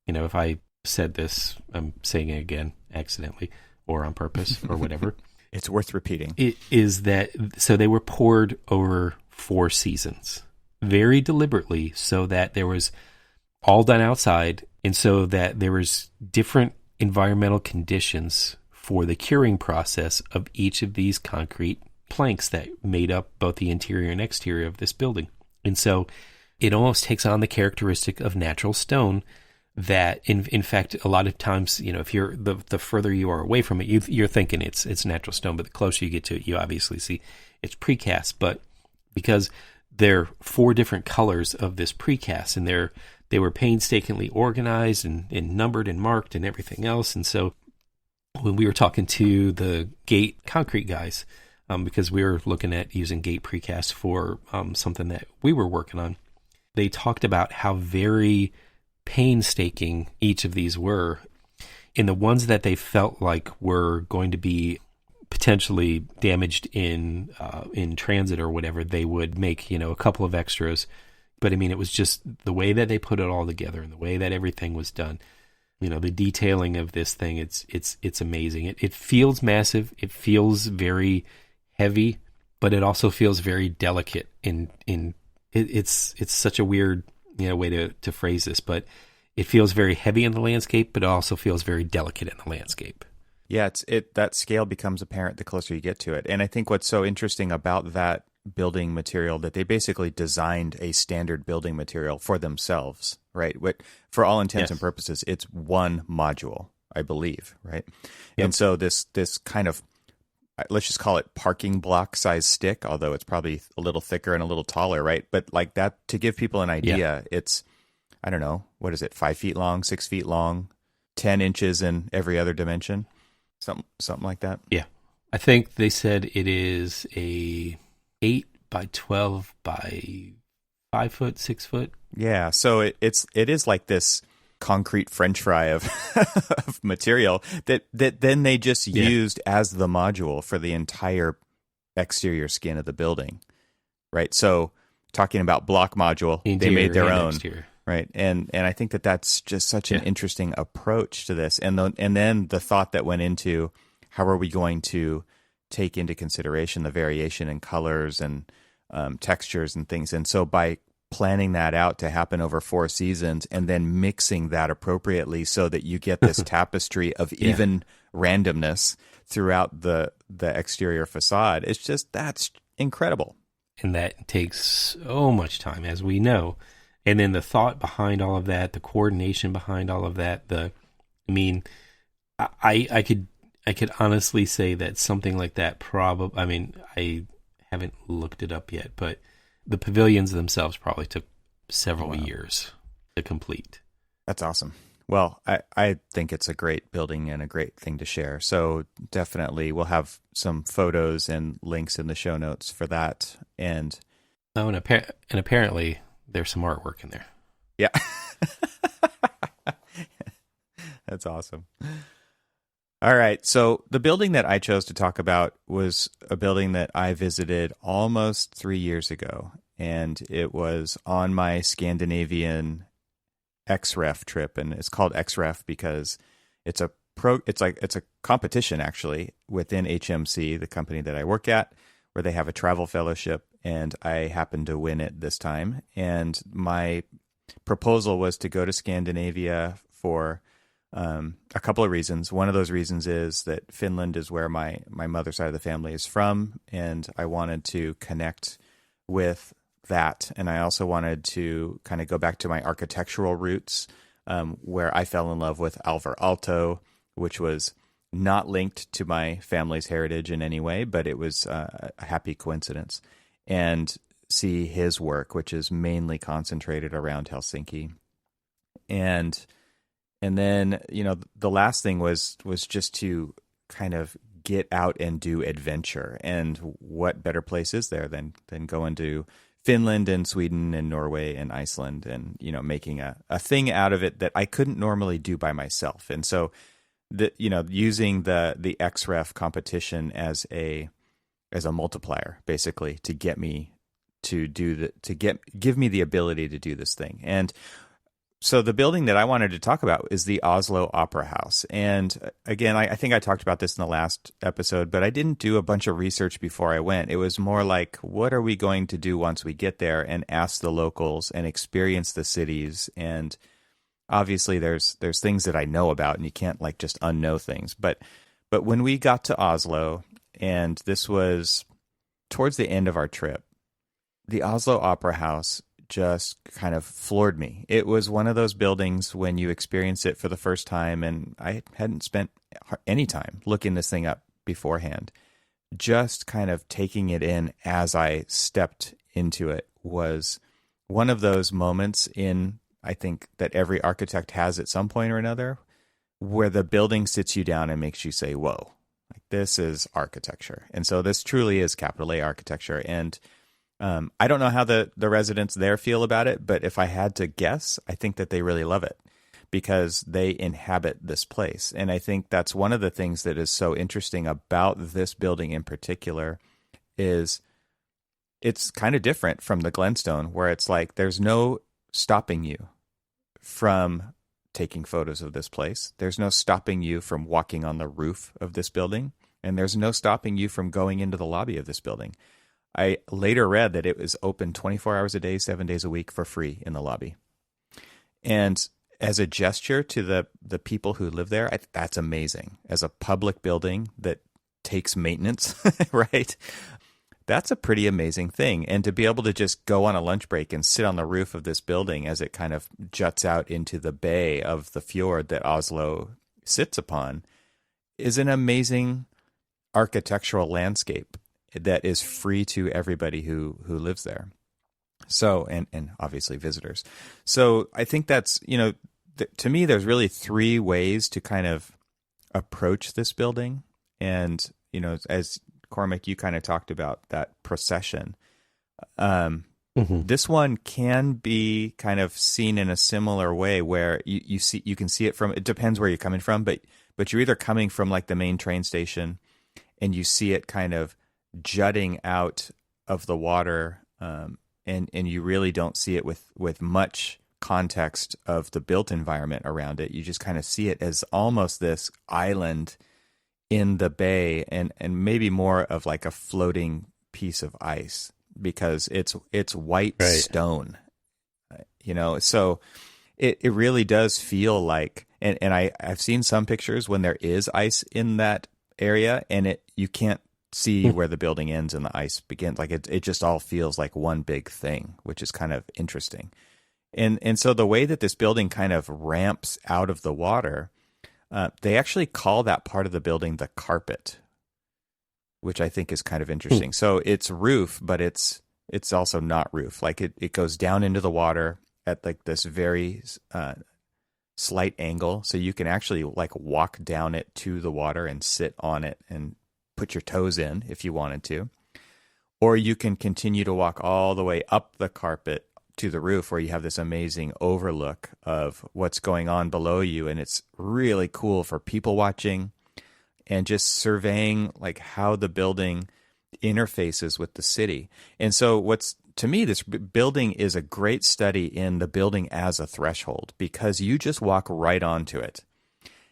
if I said this, I'm saying it again accidentally or on purpose or whatever. It's worth repeating. It is that, so they were poured over 4 seasons very deliberately so that there was all done outside and so that there was different environmental conditions for the curing process of each of these concrete planks that made up both the interior and exterior of this building. And so it almost takes on the characteristic of natural stone that, in fact, a lot of times, if you're the further you are away from it, you're thinking it's natural stone, but the closer you get to it, you obviously see it's precast. But because there are 4 different colors of this precast, and they were painstakingly organized and numbered and marked and everything else. And so when we were talking to the gate concrete guys, because we were looking at using gate precast for something that we were working on, they talked about how very painstaking each of these were. And the ones that they felt like were going to be potentially damaged in transit or whatever, they would make, a couple of extras. But I mean, it was just the way that they put it all together and the way that everything was done. The detailing of this thing, it's amazing. It feels massive. It feels very heavy, but it also feels very delicate. It's such a weird way to phrase this, but it feels very heavy in the landscape, but it also feels very delicate in the landscape. Yeah, that scale becomes apparent the closer you get to it. And I think what's so interesting about that building material, that they basically designed a standard building material for themselves, right? For all intents and purposes, it's one module, I believe, right? Yep. And so this kind of, let's just call it parking block size stick, although it's probably a little thicker and a little taller, right? But like that, to give people an idea, it's, I don't know, what is it, 5 feet long, 6 feet long, 10 inches in every other dimension, something like that. Yeah. I think they said it is a 8 by 12 by 5 foot, 6 foot. Yeah, so it is like this concrete French fry of of material that then they just used as the module for the entire exterior skin of the building, right? So talking about block module, interior, they made their own, exterior. Right? And I think that's just such an interesting approach to this, and then the thought that went into how are we going to take into consideration the variation in colors and textures and things. And so by planning that out to happen over 4 seasons and then mixing that appropriately so that you get this tapestry of even randomness throughout the the exterior facade. It's just, that's incredible. And that takes so much time, as we know. And then the thought behind all of that, the coordination behind all of that, I mean, I could honestly say that something like that probably, I mean, I haven't looked it up yet, but the pavilions themselves probably took several years to complete. That's awesome. Well, I think it's a great building and a great thing to share. So definitely we'll have some photos and links in the show notes for that. And apparently there's some artwork in there. Yeah. That's awesome. All right. So the building that I chose to talk about was a building that I visited almost 3 years ago. And it was on my Scandinavian XREF trip, and it's called XREF because it's a competition actually within HMC, the company that I work at, where they have a travel fellowship, and I happened to win it this time. And my proposal was to go to Scandinavia for a couple of reasons. One of those reasons is that Finland is where my mother's side of the family is from, and I wanted to connect with that. And I also wanted to kind of go back to my architectural roots, where I fell in love with Alvar Aalto, which was not linked to my family's heritage in any way, but it was a happy coincidence. And see his work, which is mainly concentrated around Helsinki. And then, the last thing was just to kind of get out and do adventure. And what better place is there than going to Finland and Sweden and Norway and Iceland and, making a thing out of it that I couldn't normally do by myself. And so, using the XREF competition as a multiplier, basically, to get me to give me the ability to do this thing. And so the building that I wanted to talk about is the Oslo Opera House. And again, I think I talked about this in the last episode, but I didn't do a bunch of research before I went. It was more like, what are we going to do once we get there, and ask the locals and experience the cities. And obviously there's things that I know about, and you can't just unknow things. But when we got to Oslo, and this was towards the end of our trip, the Oslo Opera House just kind of floored me. It was one of those buildings when you experience it for the first time, and I hadn't spent any time looking this thing up beforehand. Just kind of taking it in as I stepped into it was one of those moments I think that every architect has at some point or another, where the building sits you down and makes you say, whoa, this is architecture. And so this truly is capital A architecture. And I don't know how the residents there feel about it, but if I had to guess, I think that they really love it because they inhabit this place. And I think that's one of the things that is so interesting about this building in particular is it's kind of different from the Glenstone, where it's like there's no stopping you from taking photos of this place. There's no stopping you from walking on the roof of this building, and there's no stopping you from going into the lobby of this building. I later read that it was open 24 hours a day, 7 days a week for free in the lobby. And as a gesture to the people who live there, that's amazing. As a public building that takes maintenance, right? That's a pretty amazing thing. And to be able to just go on a lunch break and sit on the roof of this building as it kind of juts out into the bay of the fjord that Oslo sits upon is an amazing architectural landscape that is free to everybody who lives there. So, and obviously visitors. So I think that's, to me, there's really 3 ways to kind of approach this building. And, as Cormac, you kind of talked about that procession. This one can be kind of seen in a similar way where you can see it from, it depends where you're coming from, but you're either coming from the main train station and you see it kind of jutting out of the water, and you really don't see it with much context of the built environment around it. You just kind of see it as almost this island in the bay, and maybe more of a floating piece of ice because it's white stone, so it really does feel like, and I've seen some pictures when there is ice in that area, and you can't see where the building ends and the ice begins. Like it just all feels like one big thing, which is kind of interesting. And so the way that this building kind of ramps out of the water, they actually call that part of the building the carpet, which I think is kind of interesting. So it's roof, but it's also not roof. Like it goes down into the water at like this very slight angle, so you can actually like walk down it to the water and sit on it and put your toes in if you wanted to. Or you can continue to walk all the way up the carpet to the roof where you have this amazing overlook of what's going on below you. And it's really cool for people watching and just surveying like how the building interfaces with the city. And so to me, this building is a great study in the building as a threshold, because you just walk right onto it.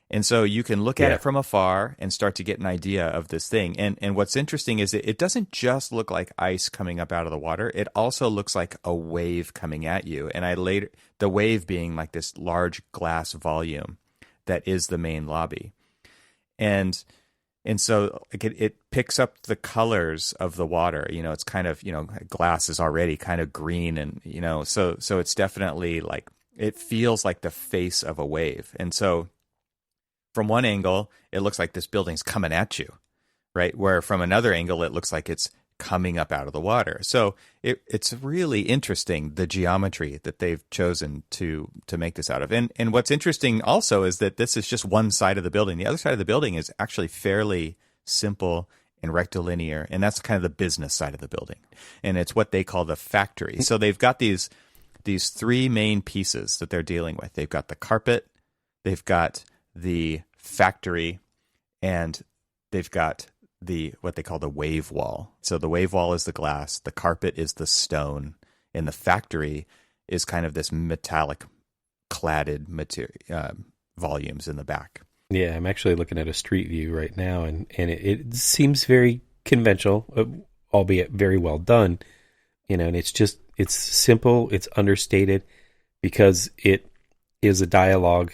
And so you can look at it from afar and start to get an idea of this thing. And what's interesting is it doesn't just look like ice coming up out of the water. It also looks like a wave coming at you. And the wave being like this large glass volume that is the main lobby. And so like it picks up the colors of the water. It's kind of, glass is already kind of green, and, so it's definitely like, it feels like the face of a wave. And so from one angle, it looks like this building's coming at you, right? Where from another angle, it looks like it's coming up out of the water. So it's really interesting, the geometry that they've chosen to make this out of. And what's interesting also is that this is just one side of the building. The other side of the building is actually fairly simple and rectilinear, and that's kind of the business side of the building. And it's what they call the factory. So they've got these three main pieces that they're dealing with. They've got the carpet, they've got the factory, and they've got what they call the wave wall. So the wave wall is the glass, the carpet is the stone, and the factory is kind of this metallic cladded material, volumes in the back. Yeah, I'm actually looking at a street view right now, and it seems very conventional, albeit very well done. And it's simple, it's understated, because it is a dialogue.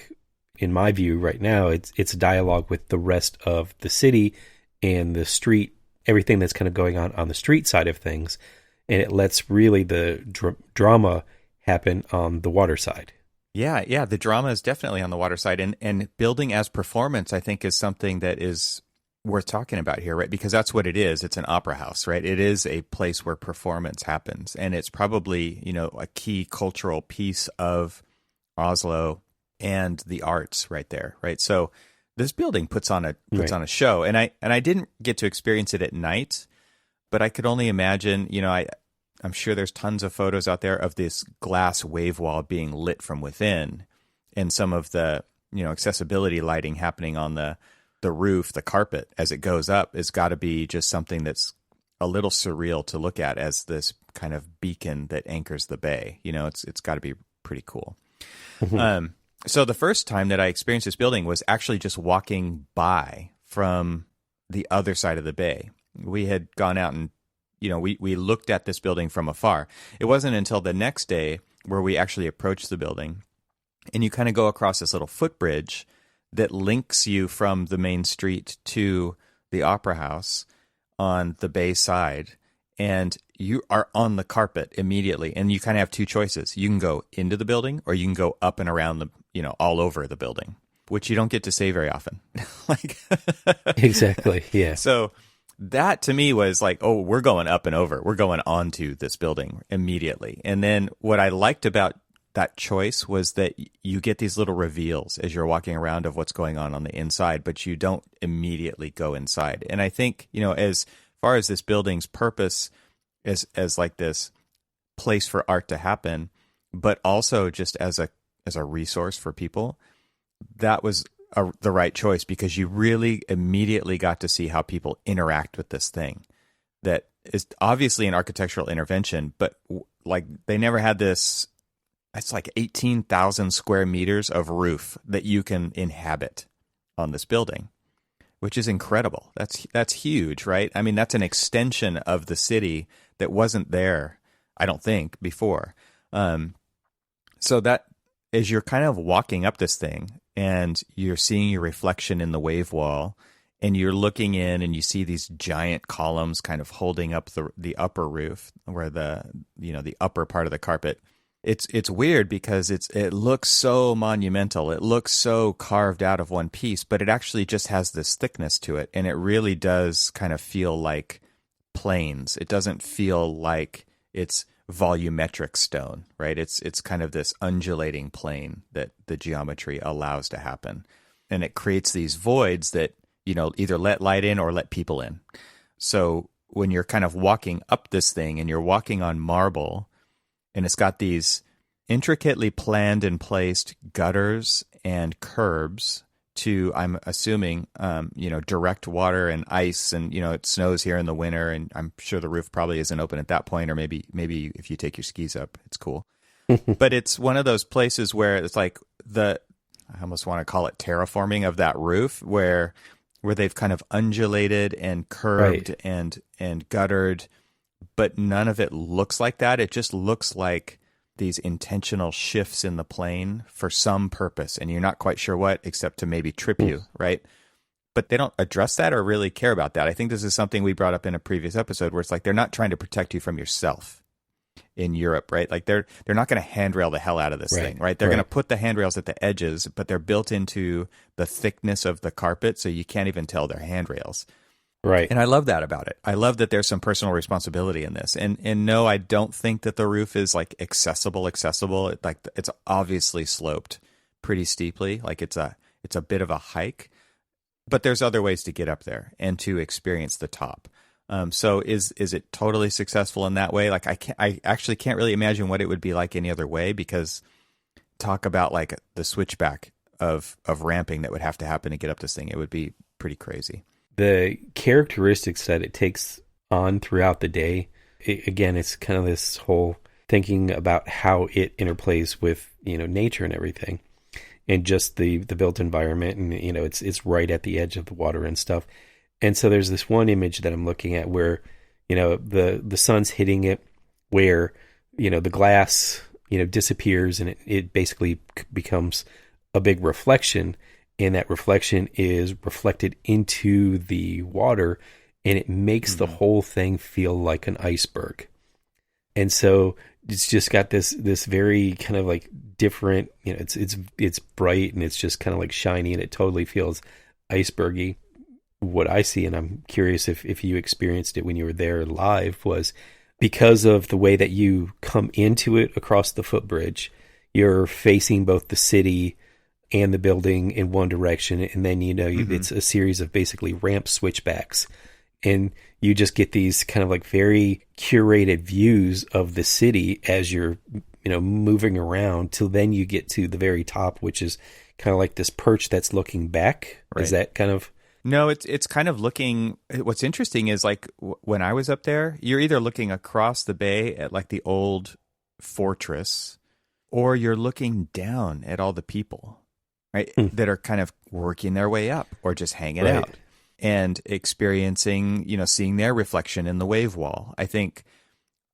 In my view right now, it's a dialogue with the rest of the city and the street, everything that's kind of going on the street side of things, and it lets really the drama happen on the water side. Yeah, the drama is definitely on the water side, and building as performance, I think, is something that is worth talking about here, right? Because that's what it is. It's an opera house, right? It is a place where performance happens, and it's probably, a key cultural piece of Oslo and the arts right there, right? So this building puts on a show, and I didn't get to experience it at night, but I could only imagine, I'm sure there's tons of photos out there of this glass wave wall being lit from within, and some of the, accessibility lighting happening on the roof, the carpet as it goes up, has got to be just something that's a little surreal to look at as this kind of beacon that anchors the bay. It's got to be pretty cool. Mm-hmm. So the first time that I experienced this building was actually just walking by from the other side of the bay. We had gone out and, we looked at this building from afar. It wasn't until the next day where we actually approached the building, and you kind of go across this little footbridge that links you from the main street to the Opera House on the bay side, and you are on the carpet immediately, and you kind of have two choices. You can go into the building, or you can go up and around the, all over the building, which you don't get to say very often. Exactly, yeah. So that to me was like, oh, we're going up and over. We're going onto this building immediately. And then what I liked about that choice was that you get these little reveals as you're walking around of what's going on the inside, but you don't immediately go inside. And I think, as far as this building's purpose as like this place for art to happen, but also just as a resource for people, that was the right choice, because you really immediately got to see how people interact with this thing that is obviously an architectural intervention, but like they never had this. It's like 18,000 square meters of roof that you can inhabit on this building, which is incredible. That's huge, right? I mean, that's an extension of the city that wasn't there, I don't think, before. So that as you're kind of walking up this thing and you're seeing your reflection in the wave wall, and you're looking in and you see these giant columns kind of holding up the upper roof, where the upper part of the carpet. It's weird because it looks so monumental. It looks so carved out of one piece, but it actually just has this thickness to it, and it really does kind of feel like planes. It doesn't feel like it's volumetric stone, right? It's kind of this undulating plane that the geometry allows to happen. And it creates these voids that, either let light in or let people in. So when you're kind of walking up this thing and you're walking on marble, and it's got these intricately planned and placed gutters and curbs to, I'm assuming, direct water and ice, and, it snows here in the winter, and I'm sure the roof probably isn't open at that point, or maybe if you take your skis up, it's cool. But it's one of those places where it's like I almost want to call it terraforming of that roof, where they've kind of undulated and curved, right, and guttered, but none of it looks like that. It just looks like these intentional shifts in the plane for some purpose, and you're not quite sure what, except to maybe trip you, right? But they don't address that or really care about that. I think this is something we brought up in a previous episode, where it's like they're not trying to protect you from yourself in Europe, right? Like they're not going to handrail the hell out of this thing, right? They're going to put the handrails at the edges, but they're built into the thickness of the carpet, so you can't even tell they're handrails. Right. And I love that about it. I love that there's some personal responsibility in this. And no, I don't think that the roof is like accessible. It's obviously sloped pretty steeply. Like it's a bit of a hike, but there's other ways to get up there and to experience the top. So is it totally successful in that way? Like I actually can't really imagine what it would be like any other way, because talk about like the switchback of ramping that would have to happen to get up this thing. It would be pretty crazy. The characteristics that it takes on throughout the day, again, it's kind of this whole thinking about how it interplays with, nature and everything, and just the built environment. And, it's right at the edge of the water and stuff. And so there's this one image that I'm looking at where, the sun's hitting it, where, the glass, disappears, and it basically becomes a big reflection. And that reflection is reflected into the water, and it makes the whole thing feel like an iceberg. And so it's just got this very kind of like different, it's bright, and it's just kind of like shiny, and it totally feels icebergy. What I see, and I'm curious if you experienced it when you were there live, was because of the way that you come into it across the footbridge, you're facing both the city and the building in one direction, and then it's a series of basically ramp switchbacks, and you just get these kind of like very curated views of the city as you're moving around, till then you get to the very top, which is kind of like this perch that's looking back. Right. Is that kind of... No, it's kind of looking... What's interesting is like when I was up there, you're either looking across the bay at like the old fortress, or you're looking down at all the people, right, that are kind of working their way up or just hanging out and experiencing, seeing their reflection in the wave wall. I think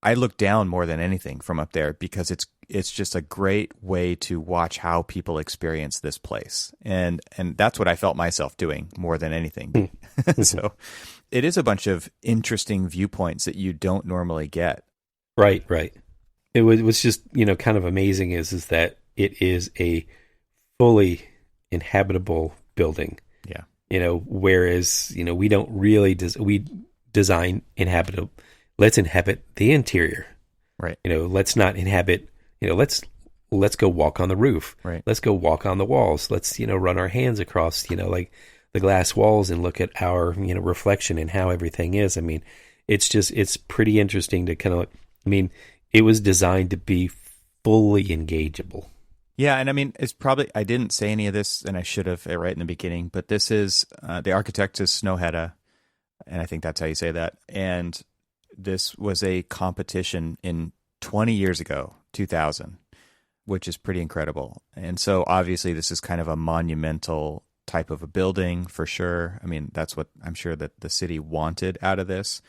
I look down more than anything from up there, because it's just a great way to watch how people experience this place. And that's what I felt myself doing more than anything. So it is a bunch of interesting viewpoints that you don't normally get. Right. It was just, kind of amazing is that it is a fully inhabitable building. Yeah. Whereas, we don't really we design inhabitable. Let's inhabit the interior. Right. Let's not inhabit, let's go walk on the roof. Right. Let's go walk on the walls. Let's, run our hands across, like the glass walls and look at our, reflection and how everything is. I mean, it's pretty interesting to kind of, it was designed to be fully engageable. Yeah, and I mean, it's probably, I didn't say any of this, and I should have right in the beginning, but this is, the architect is Snøhetta, and I think that's how you say that. And this was a competition in 20 years ago, 2000, which is pretty incredible. And so obviously this is kind of a monumental type of a building for sure. I mean, that's what I'm sure that the city wanted out of this.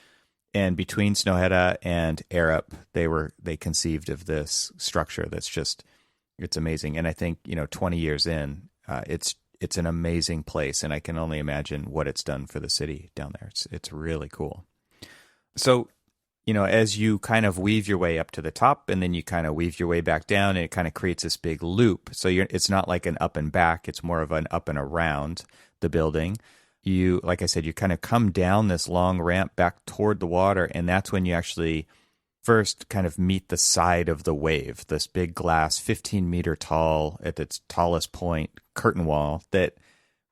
And between Snøhetta and Arup, they conceived of this structure that's just... It's amazing. And I think, 20 years in, it's an amazing place, and I can only imagine what it's done for the city down there. It's really cool. So, as you kind of weave your way up to the top, and then you kind of weave your way back down, and it kind of creates this big loop. So it's not like an up and back; it's more of an up and around the building. Like I said, you kind of come down this long ramp back toward the water, and that's when you actually first kind of meet the side of the wave, this big glass, 15-meter tall, at its tallest point, curtain wall that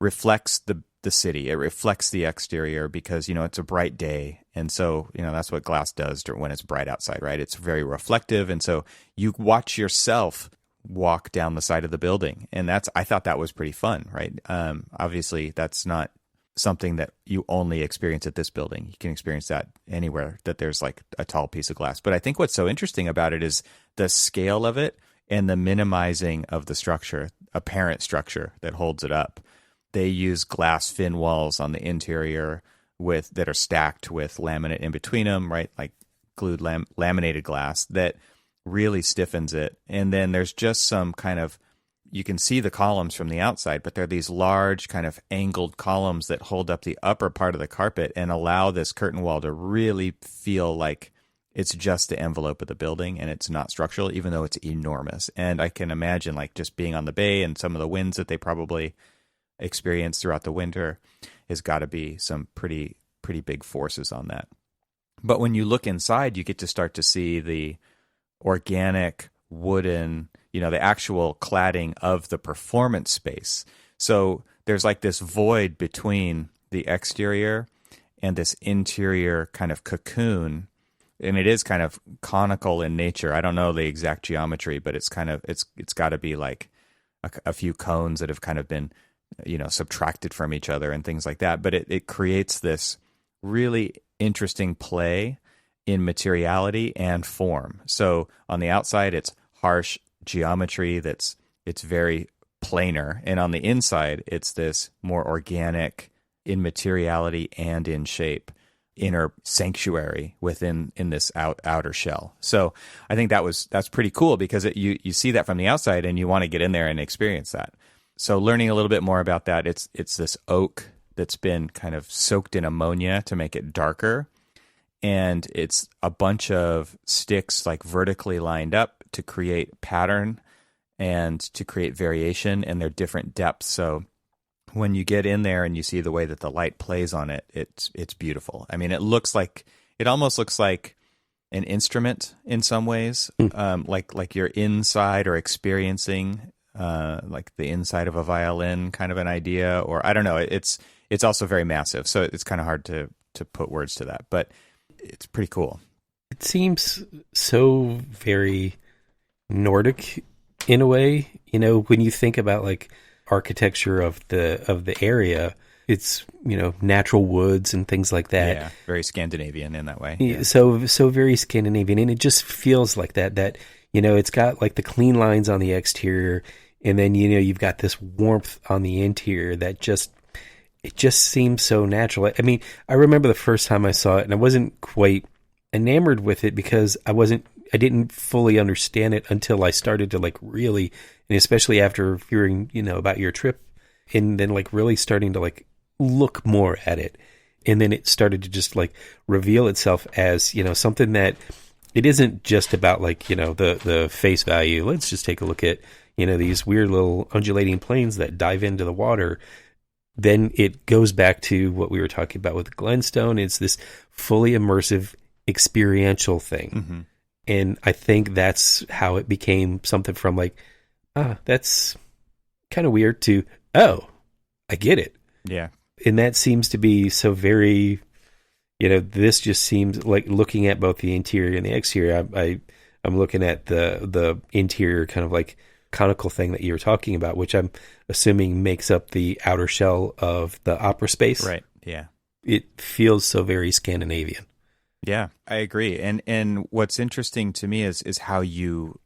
reflects the city. It reflects the exterior because, it's a bright day. And so, that's what glass does when it's bright outside, right? It's very reflective. And so you watch yourself walk down the side of the building. And I thought that was pretty fun, right? Obviously, that's not something that you only experience at this building. You can experience that anywhere that there's like a tall piece of glass. But I think what's so interesting about it is the scale of it and the minimizing of the structure, apparent structure that holds it up. They use glass fin walls on the interior that are stacked with laminate in between them, right? Like glued laminated glass that really stiffens it. And then there's just some kind of, you can see the columns from the outside, but they're these large kind of angled columns that hold up the upper part of the carpet and allow this curtain wall to really feel like it's just the envelope of the building and it's not structural, even though it's enormous. And I can imagine like just being on the bay and some of the winds that they probably experience throughout the winter has got to be some pretty big forces on that. But when you look inside, you get to start to see the organic wooden, the actual cladding of the performance space. So there's like this void between the exterior and this interior kind of cocoon. And it is kind of conical in nature. I don't know the exact geometry, but it's got to be like a few cones that have kind of been, subtracted from each other and things like that. But it creates this really interesting play in materiality and form. So on the outside, it's harsh geometry it's very planar, and on the inside it's this more organic in materiality and in shape inner sanctuary in this outer shell. So I think that's pretty cool because you see that from the outside and you want to get in there and experience that. So learning a little bit more about that, it's this oak that's been kind of soaked in ammonia to make it darker, and it's a bunch of sticks like vertically lined up to create pattern and to create variation, and they're different depths. So when you get in there and you see the way that the light plays on it, it's beautiful. I mean, it almost looks like an instrument in some ways, like you're inside or experiencing like the inside of a violin kind of an idea, or I don't know. It's also very massive, so it's kind of hard to put words to that, but it's pretty cool. It seems so very Nordic in a way, when you think about like architecture of the area, it's, natural woods and things like that. Yeah, very Scandinavian in that way. Yeah. So very Scandinavian, and it just feels like that it's got like the clean lines on the exterior, and then you've got this warmth on the interior that just seems so natural. I mean, I remember the first time I saw it and I wasn't quite enamored with it because I didn't fully understand it until I started to like really, and especially after hearing, about your trip, and then like really starting to like look more at it. And then it started to just like reveal itself as, something that it isn't just about like, the face value. Let's just take a look at, these weird little undulating planes that dive into the water. Then it goes back to what we were talking about with Glenstone. It's this fully immersive experiential thing. Mm-hmm. And I think that's how it became something from like, that's kind of weird to, oh, I get it. Yeah. And that seems to be so very, this just seems like looking at both the interior and the exterior. I'm looking at the interior kind of like conical thing that you were talking about, which I'm assuming makes up the outer shell of the opera space. Right. Yeah. It feels so very Scandinavian. Yeah, I agree. And what's interesting to me is how you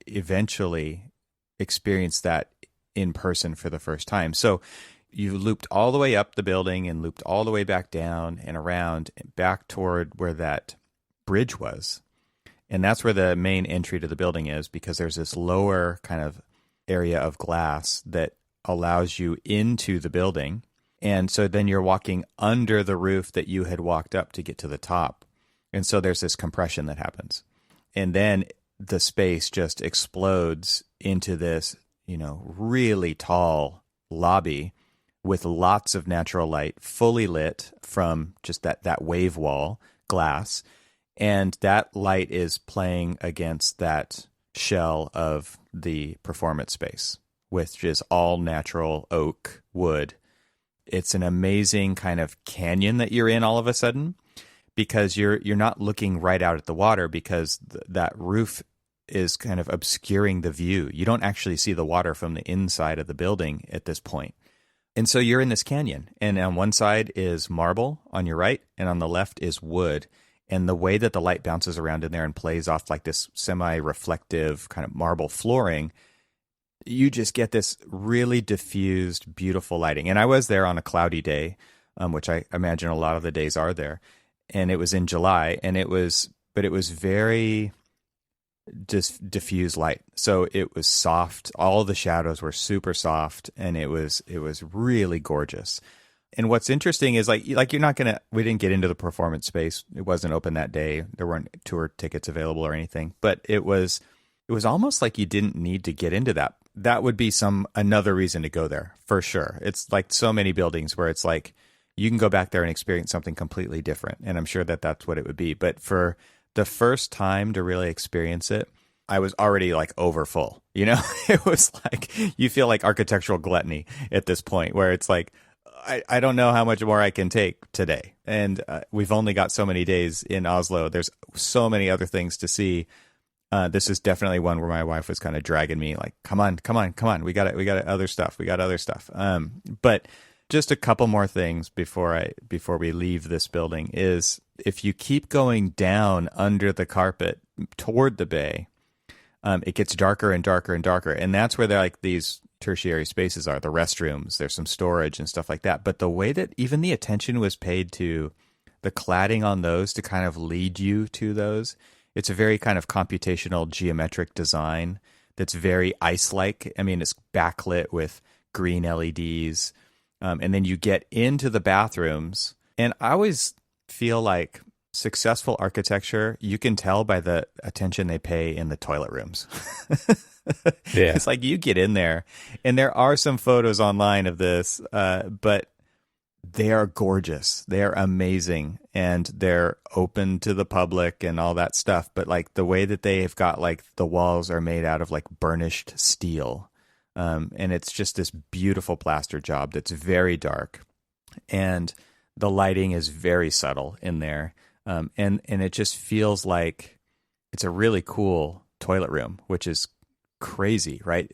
eventually experience that in person for the first time. So you looped all the way up the building and looped all the way back down and around and back toward where that bridge was. And that's where the main entry to the building is, because there's this lower kind of area of glass that allows you into the building. And so then you're walking under the roof that you had walked up to get to the top. And so there's this compression that happens. And then the space just explodes into this, really tall lobby with lots of natural light, fully lit from just that wave wall glass. And that light is playing against that shell of the performance space, which is all natural oak wood. It's an amazing kind of canyon that you're in all of a sudden, because you're not looking right out at the water, because that roof is kind of obscuring the view. You don't actually see the water from the inside of the building at this point. And so you're in this canyon, and on one side is marble on your right, and on the left is wood. And the way that the light bounces around in there and plays off like this semi-reflective kind of marble flooring, you just get this really diffused, beautiful lighting. And I was there on a cloudy day, which I imagine a lot of the days are there. And it was in July, and it was very just diffused light. So it was soft. All the shadows were super soft, and it was really gorgeous. And what's interesting is like we didn't get into the performance space. It wasn't open that day. There weren't tour tickets available or anything, but it was almost like you didn't need to get into that. That would be another reason to go there for sure. It's like so many buildings where it's like you can go back there and experience something completely different. And I'm sure that that's what it would be. But for the first time to really experience it, I was already like over full, It was like you feel like architectural gluttony at this point where it's like, I don't know how much more I can take today. And we've only got so many days in Oslo. There's so many other things to see. This is definitely one where my wife was kind of dragging me like, come on. We got other stuff. But just a couple more things before we leave this building is if you keep going down under the carpet toward the bay, it gets darker and darker and darker. And that's where they're like these tertiary spaces are, the restrooms. There's some storage and stuff like that. But the way that even the attention was paid to the cladding on those to kind of lead you to those, it's a very kind of computational geometric design that's very ice-like. I mean, it's backlit with green LEDs. And then you get into the bathrooms. And I always feel like successful architecture, you can tell by the attention they pay in the toilet rooms. Yeah. It's like you get in there, and there are some photos online of this, but they are gorgeous. They are amazing, and they're open to the public and all that stuff. But like the way that they've got like the walls are made out of like burnished steel. And it's just this beautiful plaster job that's very dark, and the lighting is very subtle in there. And it just feels like it's a really cool toilet room, which is crazy, right?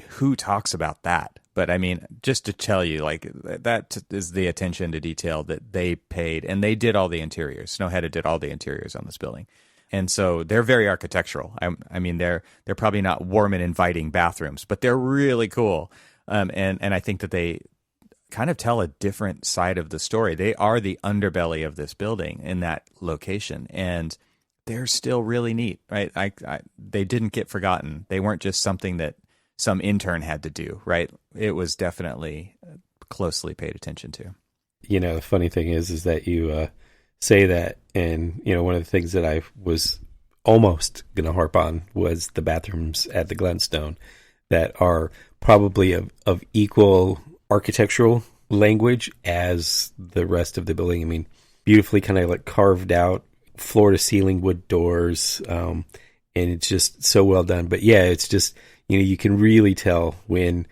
Who talks about that? But I mean, just to tell you, like that is the attention to detail that they paid, and they did all the interiors. Snowhead did all the interiors on this building. And so they're very architectural. I mean, they're probably not warm and inviting bathrooms, but they're really cool. And I think that they kind of tell a different side of the story. They are the underbelly of this building in that location, and they're still really neat, right? They didn't get forgotten. They weren't just something that some intern had to do, right? It was definitely closely paid attention to. The funny thing is that you say that, and one of the things that I was almost going to harp on was the bathrooms at the Glenstone that are probably of equal architectural language as the rest of the building. I mean, beautifully kind of like carved out floor to ceiling wood doors, and it's just so well done. But yeah, it's just you can really tell when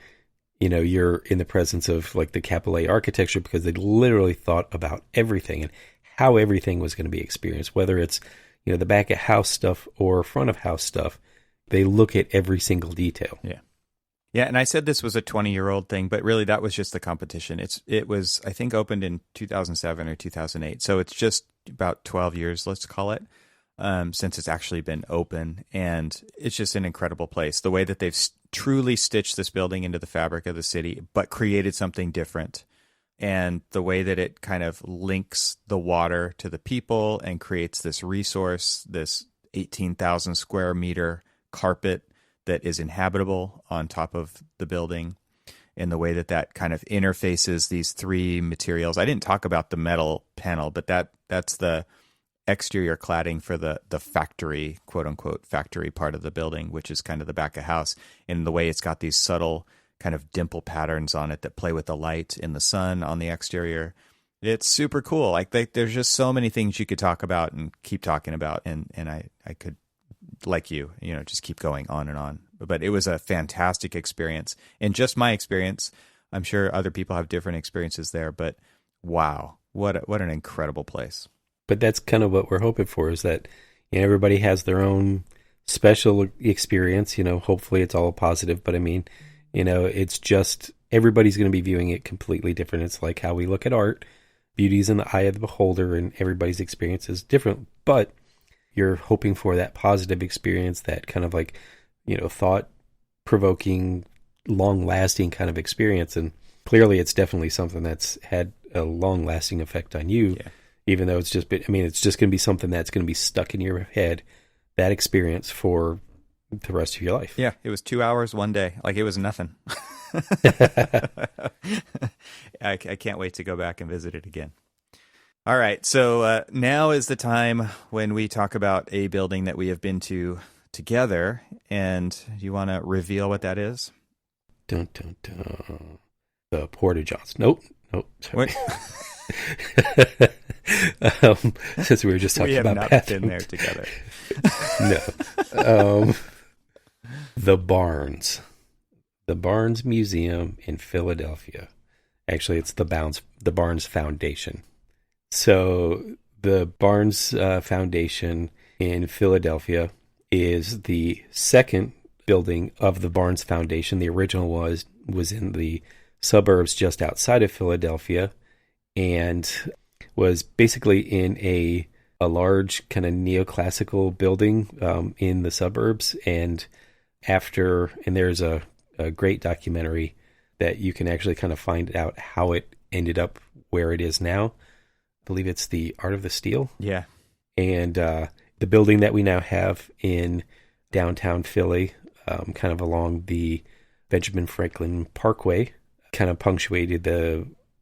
you're in the presence of like the Capillet architecture, because they literally thought about everything and how everything was going to be experienced, whether it's the back of house stuff or front of house stuff. They look at every single detail. Yeah, and I said this was a 20-year-old thing, but really that was just the competition. It was, I think, opened in 2007 or 2008, so it's just about 12 years, let's call it, since it's actually been open, and it's just an incredible place. The way that they've truly stitched this building into the fabric of the city, but created something different, and the way that it kind of links the water to the people and creates this resource, this 18,000 square meter carpet that is inhabitable on top of the building. and the way that kind of interfaces these three materials. I didn't talk about the metal panel, but that's the exterior cladding for the factory, quote unquote, factory part of the building, which is kind of the back of house, and the way it's got these subtle kind of dimple patterns on it that play with the light in the sun on the exterior. It's super cool. Like there's just so many things you could talk about and keep talking about, and I could, like you know, just keep going on and on. But it was a fantastic experience, and just my experience. I'm sure other people have different experiences there, but wow, what an incredible place. But that's kind of what we're hoping for, is that, you know, everybody has their own special experience. You know, hopefully it's all positive, but I mean, you know, it's just everybody's going to be viewing it completely different. It's like how we look at art. Beauty's in the eye of the beholder, and everybody's experience is different. But you're hoping for that positive experience, that kind of like, you know, thought-provoking, long-lasting kind of experience. And clearly it's definitely something that's had a long-lasting effect on you. Yeah. Even though it's just been, I mean, it's just going to be something that's going to be stuck in your head, that experience, for the rest of your life. Yeah, it was 2 hours one day. Like, it was nothing. I can't wait to go back and visit it again. All right, so now is the time when we talk about a building that we have been to together. And you want to reveal what that is? Dun, dun, dun. The Porta Johns. Nope. Sorry. Since we were just talking about not been there together. No. The Barnes Museum in Philadelphia. Actually, it's the Barnes Foundation. So the Barnes Foundation in Philadelphia is the second building of the Barnes Foundation. The original was in the suburbs just outside of Philadelphia, and was basically in a large kind of neoclassical building in the suburbs. And there's a great documentary that you can actually kind of find out how it ended up where it is now. I believe it's The Art of the Steal. Yeah. And the building that we now have in downtown Philly, kind of along the Benjamin Franklin Parkway, kind of punctuated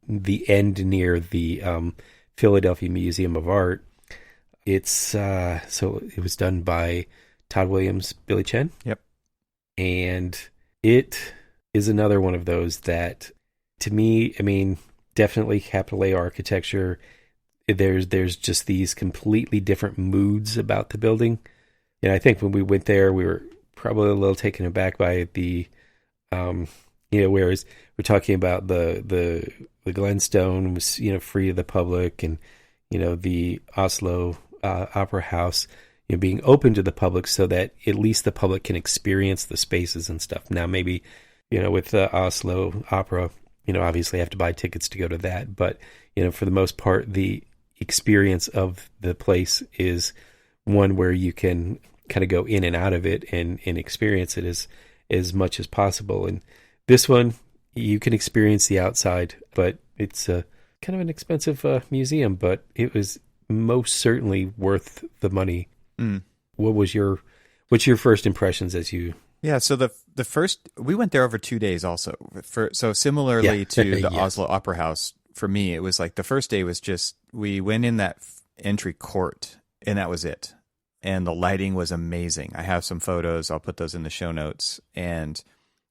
the end near the Philadelphia Museum of Art. It's so it was done by Todd Williams, Billy Chen. Yep. And it is another one of those that, to me, I mean, definitely capital A architecture. There's just these completely different moods about the building. And I think when we went there, we were probably a little taken aback by the, whereas we're talking about the Glenstone was, free to the public, and, the Oslo Opera House, being open to the public so that at least the public can experience the spaces and stuff. Now, maybe, with the Oslo Opera, obviously have to buy tickets to go to that. But, for the most part, the experience of the place is one where you can kind of go in and out of it and experience it as much as possible. And this one, you can experience the outside, but it's kind of an expensive museum, but it was most certainly worth the money. Mm. What's your first impressions as you? Yeah, so the first, we went there over 2 days also. So similarly to the yes. Oslo Opera House, for me, it was like the first day was just, we went in that entry court and that was it. And the lighting was amazing. I have some photos. I'll put those in the show notes. And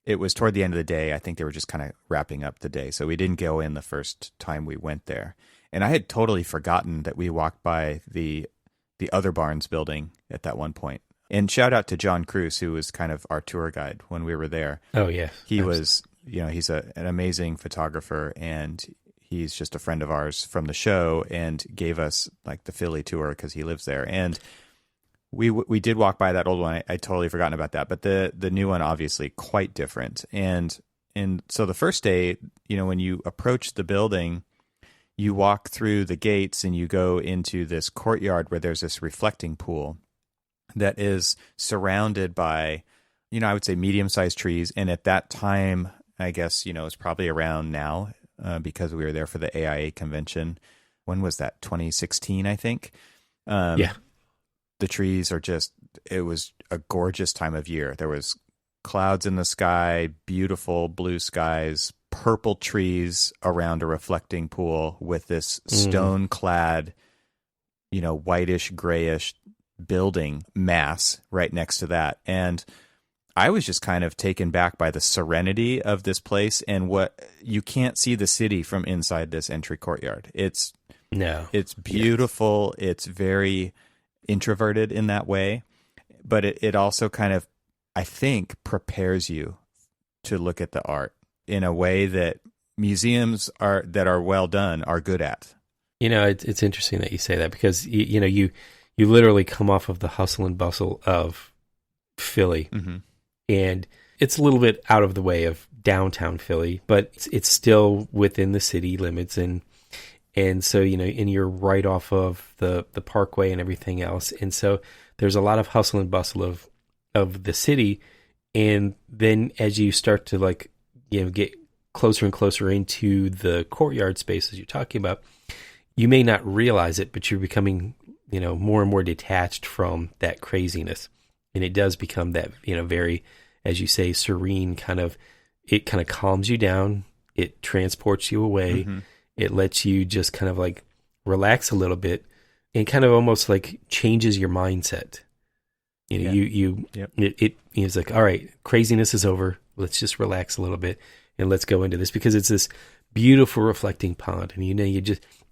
it was toward the end of the day. I think they were just kind of wrapping up the day. So we didn't go in the first time we went there. And I had totally forgotten that we walked by the other Barnes building at that one point. And shout out to John Cruz, who was kind of our tour guide when we were there. Oh, yeah. He was, he's an amazing photographer, and he's just a friend of ours from the show, and gave us like the Philly tour because he lives there. And we did walk by that old one. I totally forgotten about that. But the new one, obviously quite different. And so the first day, when you approach the building, you walk through the gates and you go into this courtyard where there's this reflecting pool that is surrounded by, I would say medium-sized trees. And at that time, I guess, it's probably around now because we were there for the AIA convention. When was that? 2016, I think. Yeah. The trees are it was a gorgeous time of year. There was clouds in the sky, beautiful blue skies, purple trees around a reflecting pool with this stone-clad, whitish, grayish building mass right next to that. And I was just kind of taken back by the serenity of this place and what you can't see the city from inside this entry courtyard. It's beautiful. Yes. It's very introverted in that way, but it also kind of, I think, prepares you to look at the art in a way that museums that are well done are good at. It's interesting that you say that because you literally come off of the hustle and bustle of Philly, and it's a little bit out of the way of downtown Philly, but it's still within the city limits, and so and you're right off of the Parkway and everything else, and so there's a lot of hustle and bustle of the city, and then as you start to get closer and closer into the courtyard spaces you're talking about, you may not realize it, but you're becoming more and more detached from that craziness, and it does become that very, as you say, serene it kind of calms you down, it transports you away, it lets you just kind of relax a little bit, and kind of almost changes your mindset. It's like, all right, craziness is over. Let's just relax a little bit and let's go into this, because it's this beautiful reflecting pond, and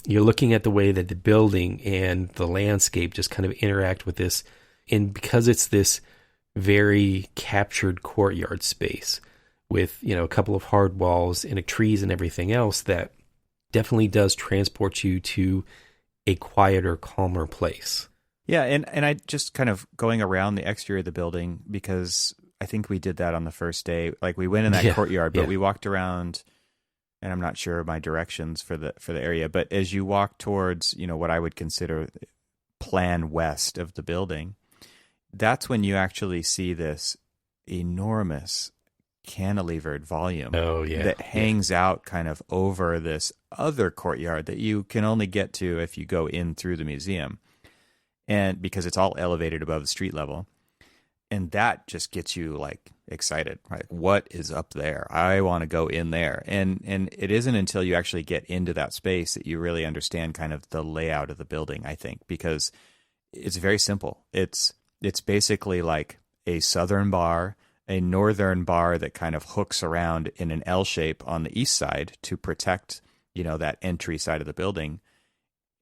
you're looking at the way that the building and the landscape just kind of interact with this, and because it's this very captured courtyard space with a couple of hard walls and trees and everything else, that definitely does transport you to a quieter, calmer place. Yeah, and I just kind of going around the exterior of the building, because I think we did that on the first day. We went in that courtyard, but we walked around, and I'm not sure my directions for the area. But as you walk towards, what I would consider plan west of the building, that's when you actually see this enormous cantilevered volume that hangs out kind of over this other courtyard that you can only get to if you go in through the museum. And because it's all elevated above the street level, and that just gets you excited, right? What is up there? I want to go in there. And it isn't until you actually get into that space that you really understand kind of the layout of the building, I think, because it's very simple. It's basically like a southern bar, a northern bar that kind of hooks around in an L shape on the east side to protect, that entry side of the building.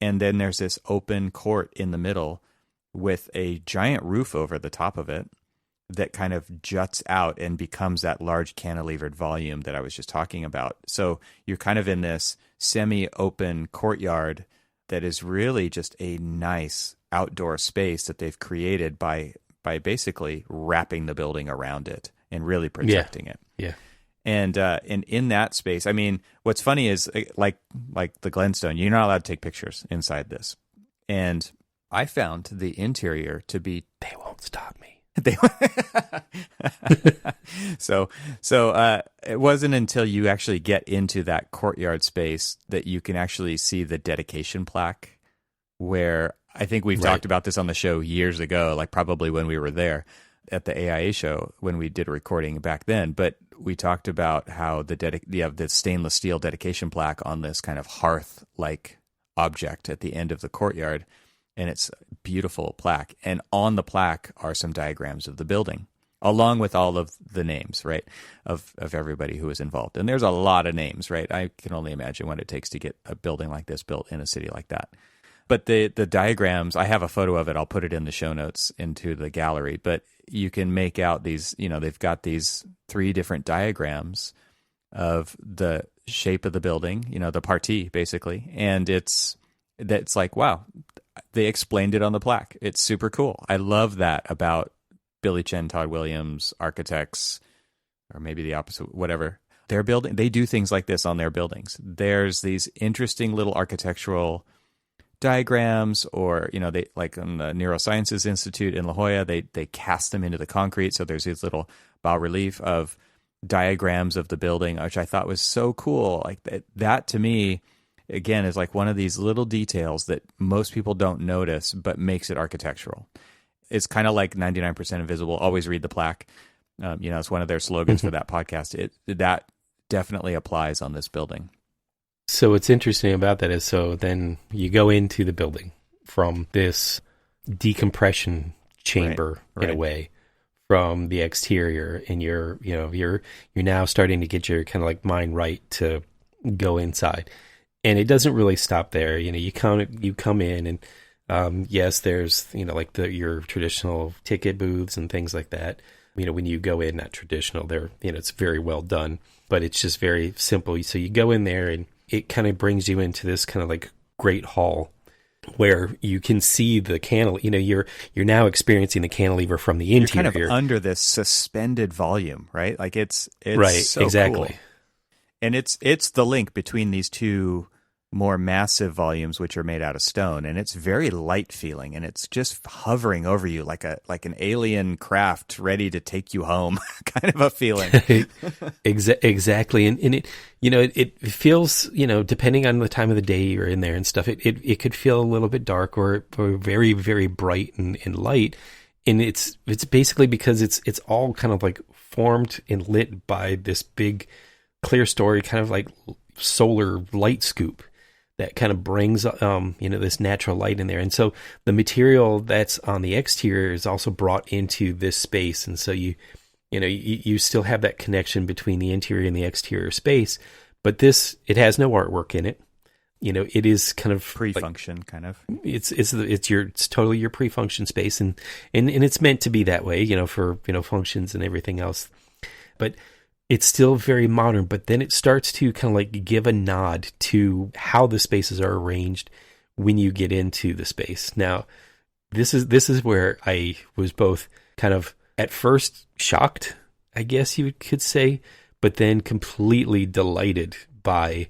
And then there's this open court in the middle with a giant roof over the top of it that kind of juts out and becomes that large cantilevered volume that I was just talking about. So you're kind of in this semi-open courtyard that is really just a nice outdoor space that they've created by basically wrapping the building around it and really protecting it. Yeah. And in that space, I mean, what's funny is like the Glenstone, you're not allowed to take pictures inside this. And I found the interior to be, they won't stop me. So it wasn't until you actually get into that courtyard space that you can actually see the dedication plaque, where I think we've talked about this on the show years ago, probably when we were there at the AIA show when we did a recording back then. But we talked about how you have the stainless steel dedication plaque on this kind of hearth-like object at the end of the courtyard, and it's a beautiful plaque. And on the plaque are some diagrams of the building, along with all of the names, right, of everybody who was involved. And there's a lot of names, right? I can only imagine what it takes to get a building like this built in a city like that. But the diagrams, I have a photo of it. I'll put it in the show notes into the gallery. But you can make out these, they've got these 3 different diagrams of the shape of the building, the partie, basically. And it's like, wow, they explained it on the plaque. It's super cool. I love that about Billy Chen, Todd Williams, architects, or maybe the opposite, whatever. Their building, they do things like this on their buildings. There's these interesting little architectural diagrams, or they, like on the Neurosciences Institute in La Jolla, they cast them into the concrete, so there's these little bas relief of diagrams of the building, which I thought was so cool. Like that to me, again, is like one of these little details that most people don't notice but makes it architectural. It's kind of like 99% Invisible, always read the plaque. It's one of their slogans for that podcast. That definitely applies on this building. So what's interesting about that is, so then you go into the building from this decompression chamber in a way from the exterior, and you're now starting to get your kind of like mind right to go inside. And it doesn't really stop there. You come in and yes, there's like your traditional ticket booths and things like that. When you go in, not traditional, they're it's very well done, but it's just very simple. So you go in there and it kind of brings you into this kind of like great hall where you can see the cantilever. You're now experiencing the cantilever from the interior. You're kind of under this suspended volume, right? Like it's right, so exactly. Cool. And it's the link between these two more massive volumes, which are made out of stone, and it's very light feeling, and it's just hovering over you like an alien craft ready to take you home, kind of a feeling. Exactly, and it feels depending on the time of the day you're in there and stuff, it could feel a little bit dark or very, very bright and light, and it's basically because it's all kind of like formed and lit by this big clear story, kind of like solar light scoop that kind of brings this natural light in there. And so the material that's on the exterior is also brought into this space, and so you still have that connection between the interior and the exterior space, but it has no artwork in it. It is kind of pre-function, kind of. It's totally your pre-function space, and it's meant to be that way, for functions and everything else. But it's still very modern, but then it starts to kind of like give a nod to how the spaces are arranged when you get into the space. Now, this is where I was both kind of at first shocked, I guess you could say, but then completely delighted by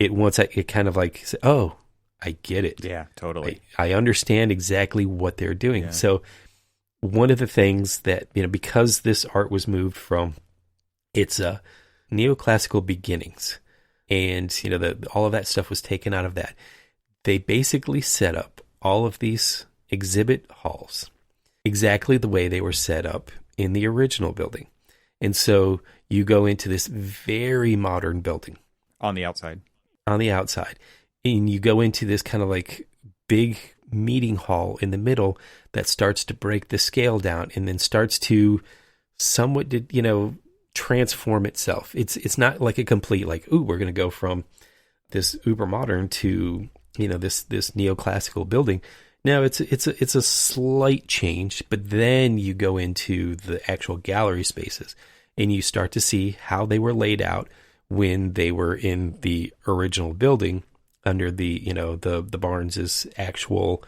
it once it kind of like, oh, I get it. Yeah, totally. I understand exactly what they're doing. Yeah. So one of the things that, because this art was moved from it's neoclassical beginnings, and all of that stuff was taken out of that. They basically set up all of these exhibit halls exactly the way they were set up in the original building, and so you go into this very modern building on the outside, and you go into this kind of like big meeting hall in the middle that starts to break the scale down, and then starts to somewhat transform itself. It's not like a complete like, ooh, we're going to go from this uber modern to this neoclassical building. No, it's a slight change, but then you go into the actual gallery spaces and you start to see how they were laid out when they were in the original building under the the Barnes's actual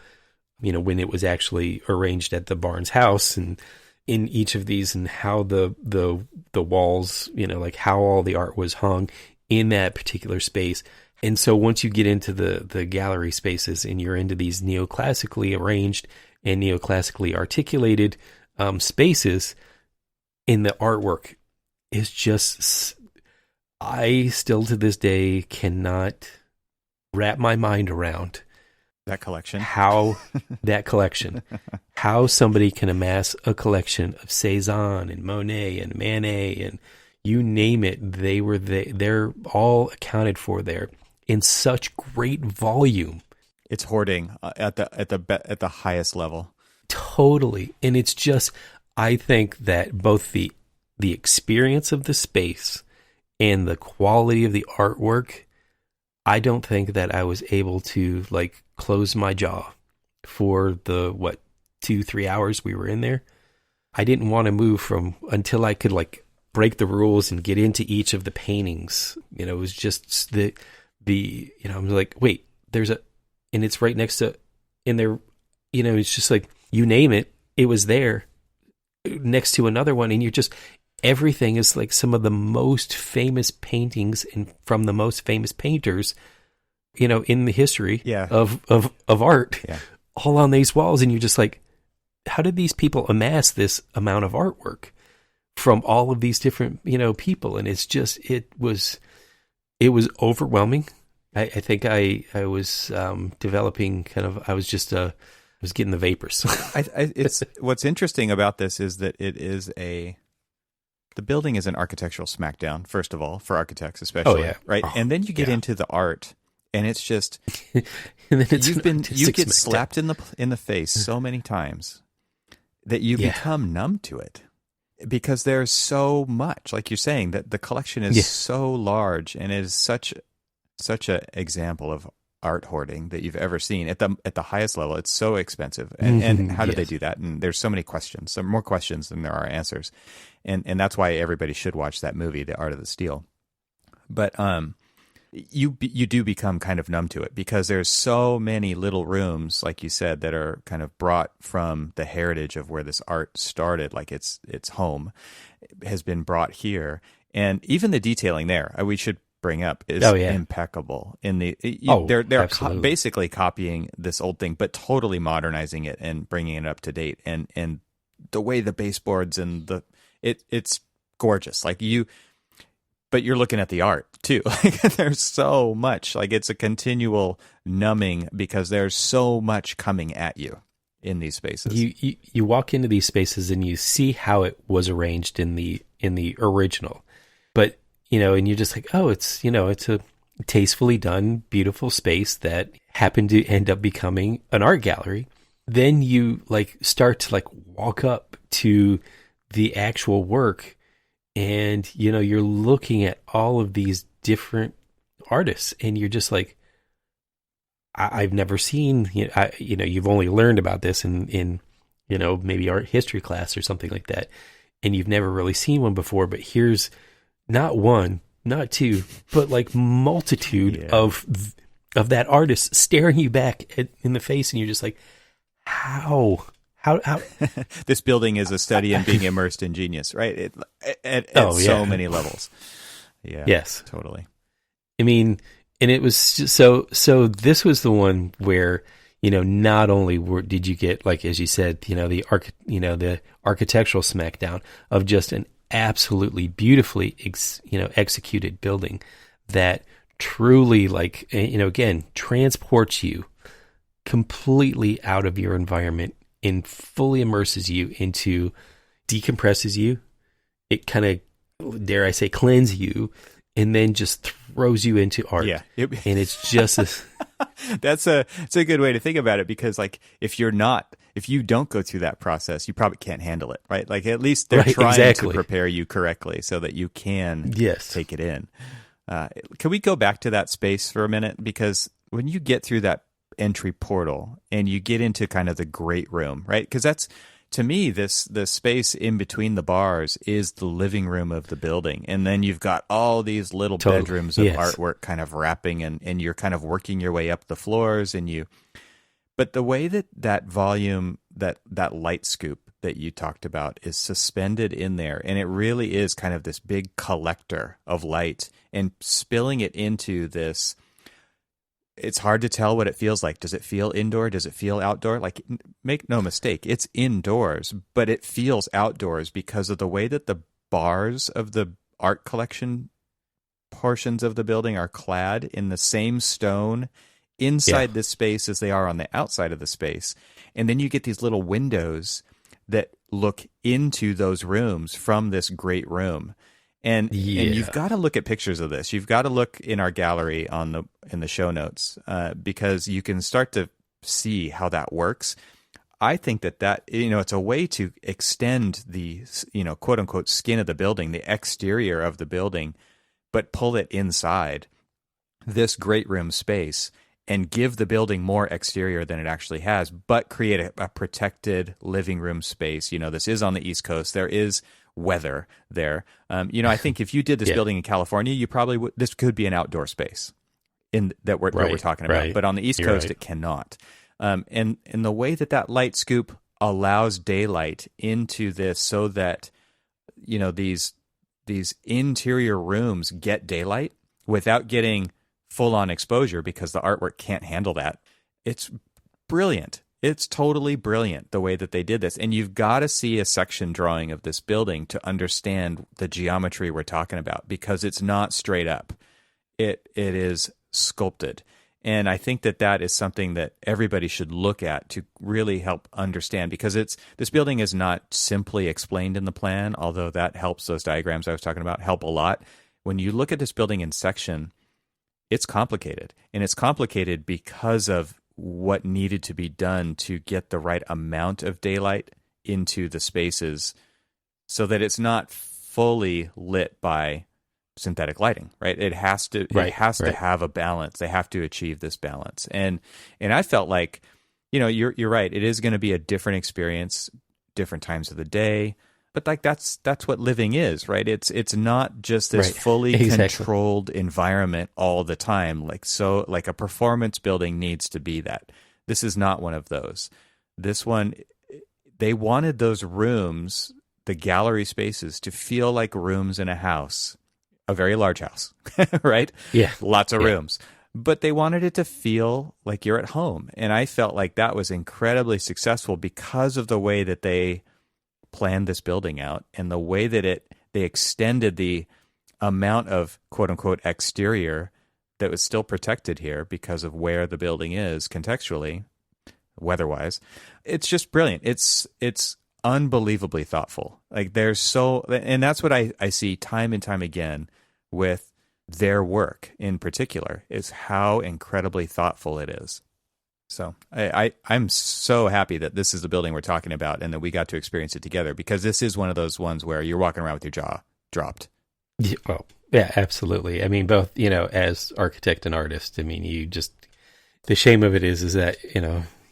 when it was actually arranged at the Barnes house, and in each of these, and how the walls, like how all the art was hung in that particular space. And so once you get into the gallery spaces and you're into these neoclassically arranged and neoclassically articulated spaces, in the artwork is just, I still to this day cannot wrap my mind around that collection. How somebody can amass a collection of Cézanne and Monet and Manet and you name it, they're all accounted for there in such great volume. It's hoarding at the highest level. Totally. And it's just, I think that both the experience of the space and the quality of the artwork, I don't think that I was able to like close my jaw for the 2-3 hours we were in there. I didn't want to move until I could like break the rules and get into each of the paintings. It was just the I'm like, wait, and it's right next to, and there, it's just like, you name it, it was there next to another one, and you're just, everything is like some of the most famous paintings from the most famous painters, in the history of art, all on these walls. And you're just like, how did these people amass this amount of artwork from all of these different, people? And it's just, it was overwhelming. I think I was developing I was getting the vapors. It's what's interesting about this is that it is the building is an architectural smackdown, first of all, for architects especially. Oh, yeah. Right? Oh, and then you get yeah. into the art, and it's just And then it's you get smackdown. slapped in the face so many times that you Yeah. become numb to it. Because there's so much, like you're saying, that the collection is so large, and it is such a example of art hoarding that you've ever seen at the highest level. It's so expensive, and how do they do that? And there's so many questions, some more questions than there are answers, and that's why everybody should watch that movie, The Art of the Steal. But you do become kind of numb to it because there's so many little rooms, like you said, that are kind of brought from the heritage of where this art started, like its home has been brought here, and even the detailing there, we should bring up, is impeccable. In they're basically copying this old thing, but totally modernizing it and bringing it up to date, and the way the baseboards and it's gorgeous. But you're looking at the art too. Like there's so much. Like it's a continual numbing because there's so much coming at you in these spaces. You walk into these spaces and you see how it was arranged in the original, but and you're just like, oh, it's a tastefully done, beautiful space that happened to end up becoming an art gallery. Then you start to walk up to the actual work. And, you're looking at all of these different artists and you're just like, I've never seen, you've only learned about this in maybe art history class or something like that. And you've never really seen one before, but here's not one, not two, but multitude of that artist staring you back in the face. And you're just like, how? This building is a study in being immersed in genius, right? At so many levels. Yeah. Yes. Totally. I mean, and it was just, so this was the one where, not only did you get, as you said, the architectural smackdown of just an absolutely beautifully, executed building that truly again, transports you completely out of your environment and fully immerses you into, decompresses you. It kind of, dare I say, cleanse you, and then just throws you into art. Yeah. And it's just it's a good way to think about it, because if you don't go through that process, you probably can't handle it, right? At least they're trying to prepare you correctly so that you can take it in. Can we go back to that space for a minute? Because when you get through that entry portal and you get into kind of the great room, right? Because that's, to me, the space in between the bars is the living room of the building. And then you've got all these little bedrooms of artwork kind of wrapping, and you're kind of working your way up the floors, but the way that volume, that light scoop that you talked about is suspended in there, and it really is kind of this big collector of light and spilling it into this. It's hard to tell what it feels like. Does it feel indoor? Does it feel outdoor? Make no mistake, it's indoors, but it feels outdoors because of the way that the bars of the art collection portions of the building are clad in the same stone inside this space as they are on the outside of the space. And then you get these little windows that look into those rooms from this great room. And you've got to look at pictures of this. You've got to look in our gallery in the show notes, because you can start to see how that works. I think that it's a way to extend the quote unquote skin of the building, the exterior of the building, but pull it inside this great room space and give the building more exterior than it actually has, but create a protected living room space. This is on the East Coast. There is weather there. I think if you did this building in California, you probably would. This could be an outdoor space that we're talking about. Right. But on the East Coast, it cannot. And the way that light scoop allows daylight into this, so that these interior rooms get daylight without getting full on exposure, because the artwork can't handle that. It's brilliant. It's totally brilliant the way that they did this. And you've got to see a section drawing of this building to understand the geometry we're talking about, because it's not straight up. It is sculpted. And I think that that is something that everybody should look at to really help understand, because this building is not simply explained in the plan, although that helps. Those diagrams I was talking about help a lot. When you look at this building in section, it's complicated. And it's complicated because of what needed to be done to get the right amount of daylight into the spaces so that it's not fully lit by synthetic lighting, right? It has to to have a balance. They have to achieve this balance. And I felt like, you're right. It is going to be a different experience, different times of the day. But like that's what living is, right? It's not just this fully controlled environment all the time. Like a performance building needs to be that. This is not one of those. This one, they wanted those rooms, the gallery spaces, to feel like rooms in a house, a very large house, right? Yeah. Lots of rooms. But they wanted it to feel like you're at home. And I felt like that was incredibly successful because of the way that they planned this building out and the way that they extended the amount of quote unquote exterior that was still protected here because of where the building is contextually, weather-wise. It's just brilliant. It's unbelievably thoughtful. Like and that's what I see time and time again with their work in particular, is how incredibly thoughtful it is. So I'm so happy that this is the building we're talking about and that we got to experience it together, because this is one of those ones where you're walking around with your jaw dropped. Yeah, well, yeah, absolutely. I mean, both, as architect and artist, I mean, the shame of it is that,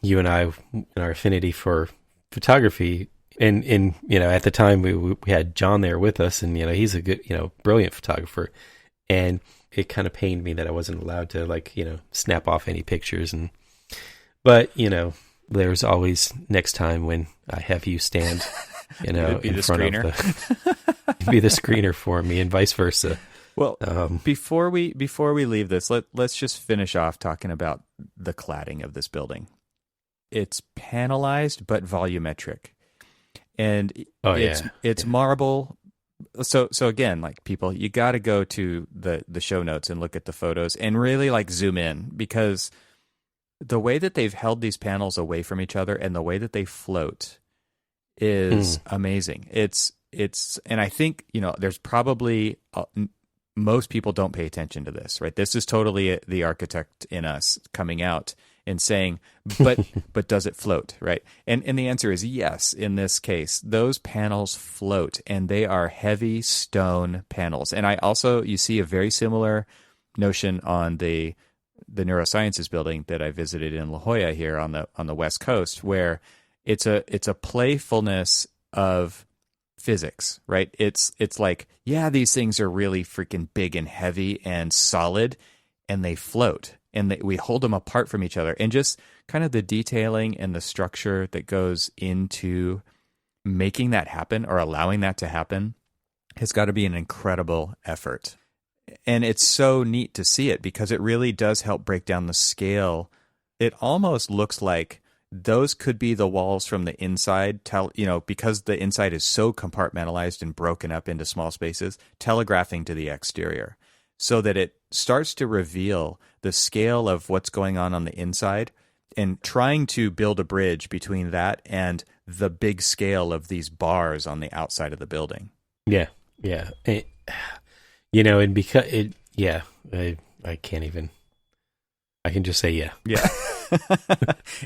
you and I, in our affinity for photography, and at the time we had John there with us, and, he's a good, brilliant photographer. And it kind of pained me that I wasn't allowed to snap off any pictures. But, there's always next time when I have you stand, in front of be the screener for me, and vice versa. Well, before we leave this, let's just finish off talking about the cladding of this building. It's panelized but volumetric, and it's marble. So again, like, people, you got to go to the show notes and look at the photos and really zoom in, because the way that they've held these panels away from each other and the way that they float is amazing. It's and I think, there's probably most people don't pay attention to this, right? This is totally the architect in us coming out and saying, but does it float, right? And the answer is yes. In this case, those panels float, and they are heavy stone panels. And you see a very similar notion on the neurosciences building that I visited in La Jolla here on the West Coast, where it's a playfulness of physics, right? It's like, yeah, these things are really freaking big and heavy and solid, and they float, and we hold them apart from each other. And just kind of the detailing and the structure that goes into making that happen, or allowing that to happen, has got to be an incredible effort. And it's so neat to see it, because it really does help break down the scale. It almost looks like those could be the walls from the inside, because the inside is so compartmentalized and broken up into small spaces, telegraphing to the exterior, so that it starts to reveal the scale of what's going on the inside, and trying to build a bridge between that and the big scale of these bars on the outside of the building. Yeah. And because I can't even, I can just say, yeah.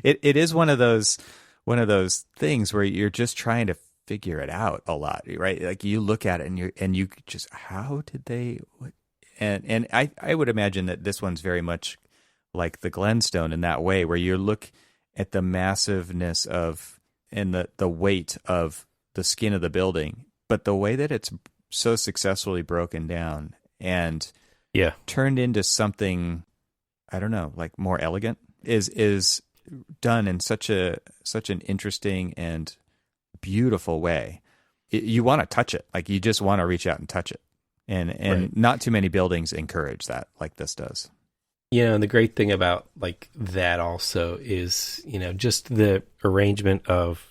It is one of those things where you're just trying to figure it out a lot, right? Like, you look at it and you just, how did they, and I would imagine that this one's very much like the Glenstone in that way, where you look at the massiveness and the weight of the skin of the building, but the way that it's so successfully broken down and turned into something, I don't know, like more elegant, is done in such an interesting and beautiful way. You want to touch it, like, you just want to reach out and touch it, and not too many buildings encourage that like this does. And the great thing about that also is, just the arrangement of,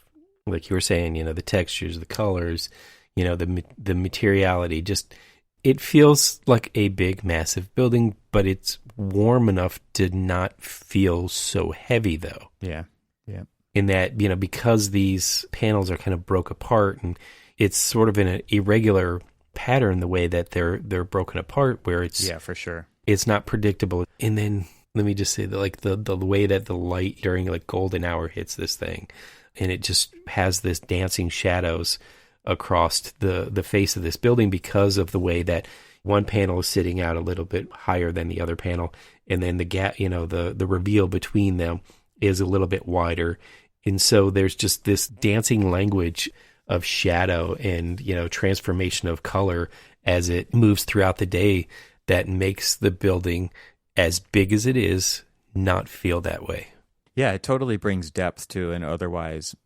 like you were saying, the textures, the colors, the materiality, just it feels like a big, massive building, but it's warm enough to not feel so heavy, though. Yeah. Yeah. In that, because these panels are kind of broke apart, and it's sort of in an irregular pattern the way that they're broken apart, where it's for sure. It's not predictable. And then let me just say that, like, the way that the light during like golden hour hits this thing, and it just has this dancing shadows across the face of this building because of the way that one panel is sitting out a little bit higher than the other panel, and then the gap, the reveal between them is a little bit wider. And so there's just this dancing language of shadow and, transformation of color as it moves throughout the day that makes the building, as big as it is, not feel that way. Yeah, it totally brings depth to an otherwise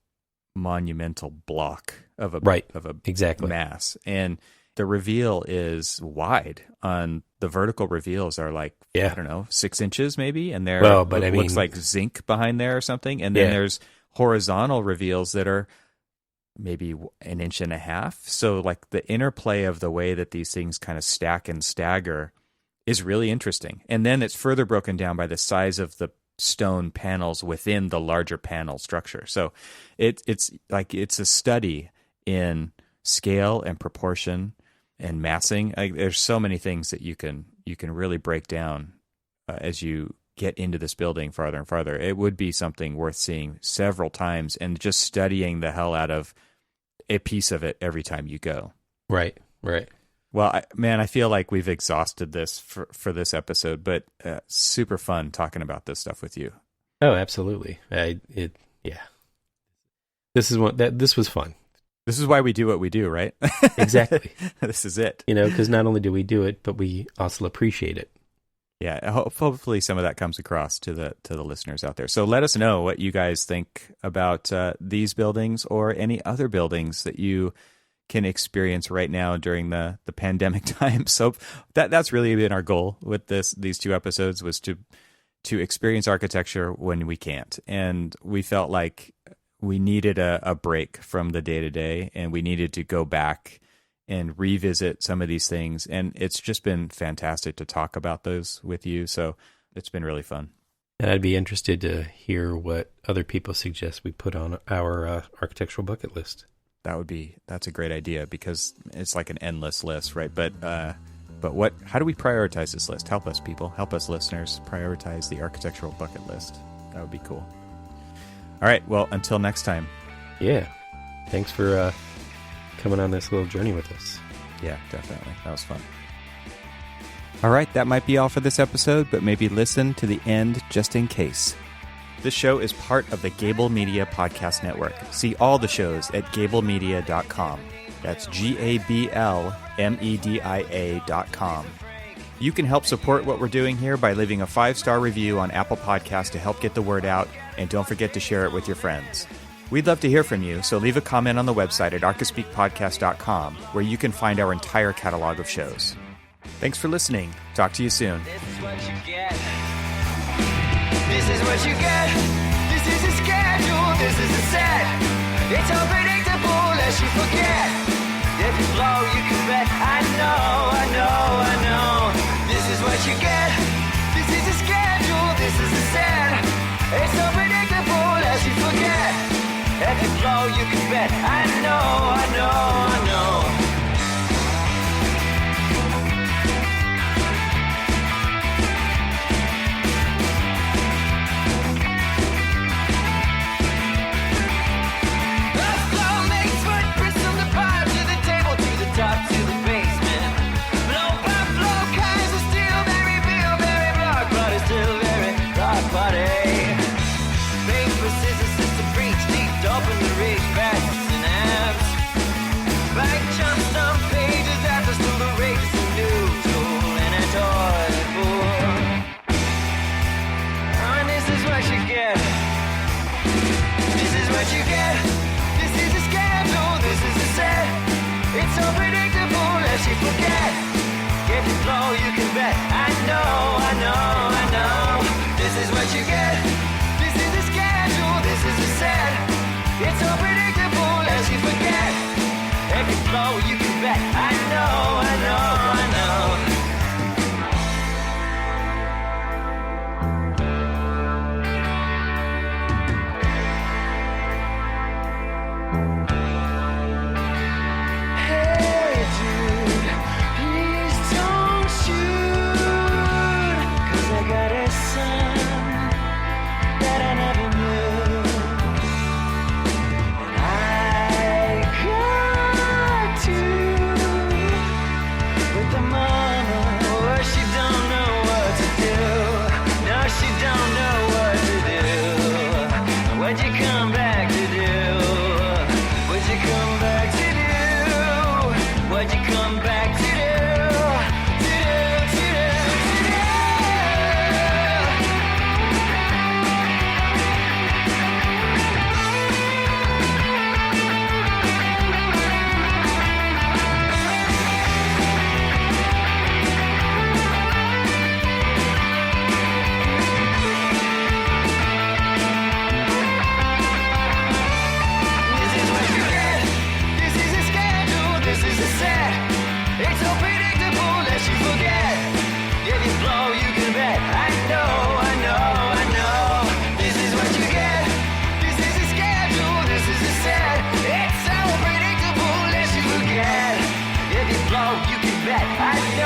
monumental block of a exactly. mass. And the reveal is wide. On the vertical reveals are like, I don't know, 6 inches maybe, and there looks like zinc behind there or something. And then there's horizontal reveals that are maybe 1.5 inches. So like the interplay of the way that these things kind of stack and stagger is really interesting. And then it's further broken down by the size of the stone panels within the larger panel structure. So it's a study in scale and proportion and massing. There's so many things that you can really break down as you get into this building farther and farther. It would be something worth seeing several times and just studying the hell out of a piece of it every time you go. Right. Well, I feel like we've exhausted this for this episode, but super fun talking about this stuff with you. Oh, absolutely. This was fun. This is why we do what we do, right? Exactly. This is it. Because not only do we do it, but we also appreciate it. Yeah, hopefully some of that comes across to the listeners out there. So let us know what you guys think about these buildings or any other buildings that you can experience right now during the pandemic time. So that's really been our goal with these 2 episodes, was to experience architecture when we can't. And we felt like we needed a break from the day-to-day, and we needed to go back and revisit some of these things. And it's just been fantastic to talk about those with you. So it's been really fun. And I'd be interested to hear what other people suggest we put on our architectural bucket list. That's a great idea, because it's like an endless list, right? But how do we prioritize this list? Help us, people. Help us, listeners, prioritize the architectural bucket list. That would be cool. All right. Well, until next time. Yeah. Thanks for coming on this little journey with us. Yeah, definitely. That was fun. All right. That might be all for this episode, but maybe listen to the end just in case. This show is part of the Gable Media Podcast Network. See all the shows at gablemedia.com. That's GABLMEDIA.com. You can help support what we're doing here by leaving a 5-star review on Apple Podcasts to help get the word out, and don't forget to share it with your friends. We'd love to hear from you, so leave a comment on the website at archispeakpodcast.com, where you can find our entire catalog of shows. Thanks for listening. Talk to you soon. This is what you get. This is a schedule. This is a set. It's unpredictable as you forget. If you blow, you can bet. I know. This is what you get. This is a schedule. This is a set. It's unpredictable as you forget. If you blow, you can bet. I know. Forget. If you blow, you can bet. I know. This is what you get. This is the schedule. This is the set. It's unpredictable as you forget. If you blow, you can bet. I know. bet. I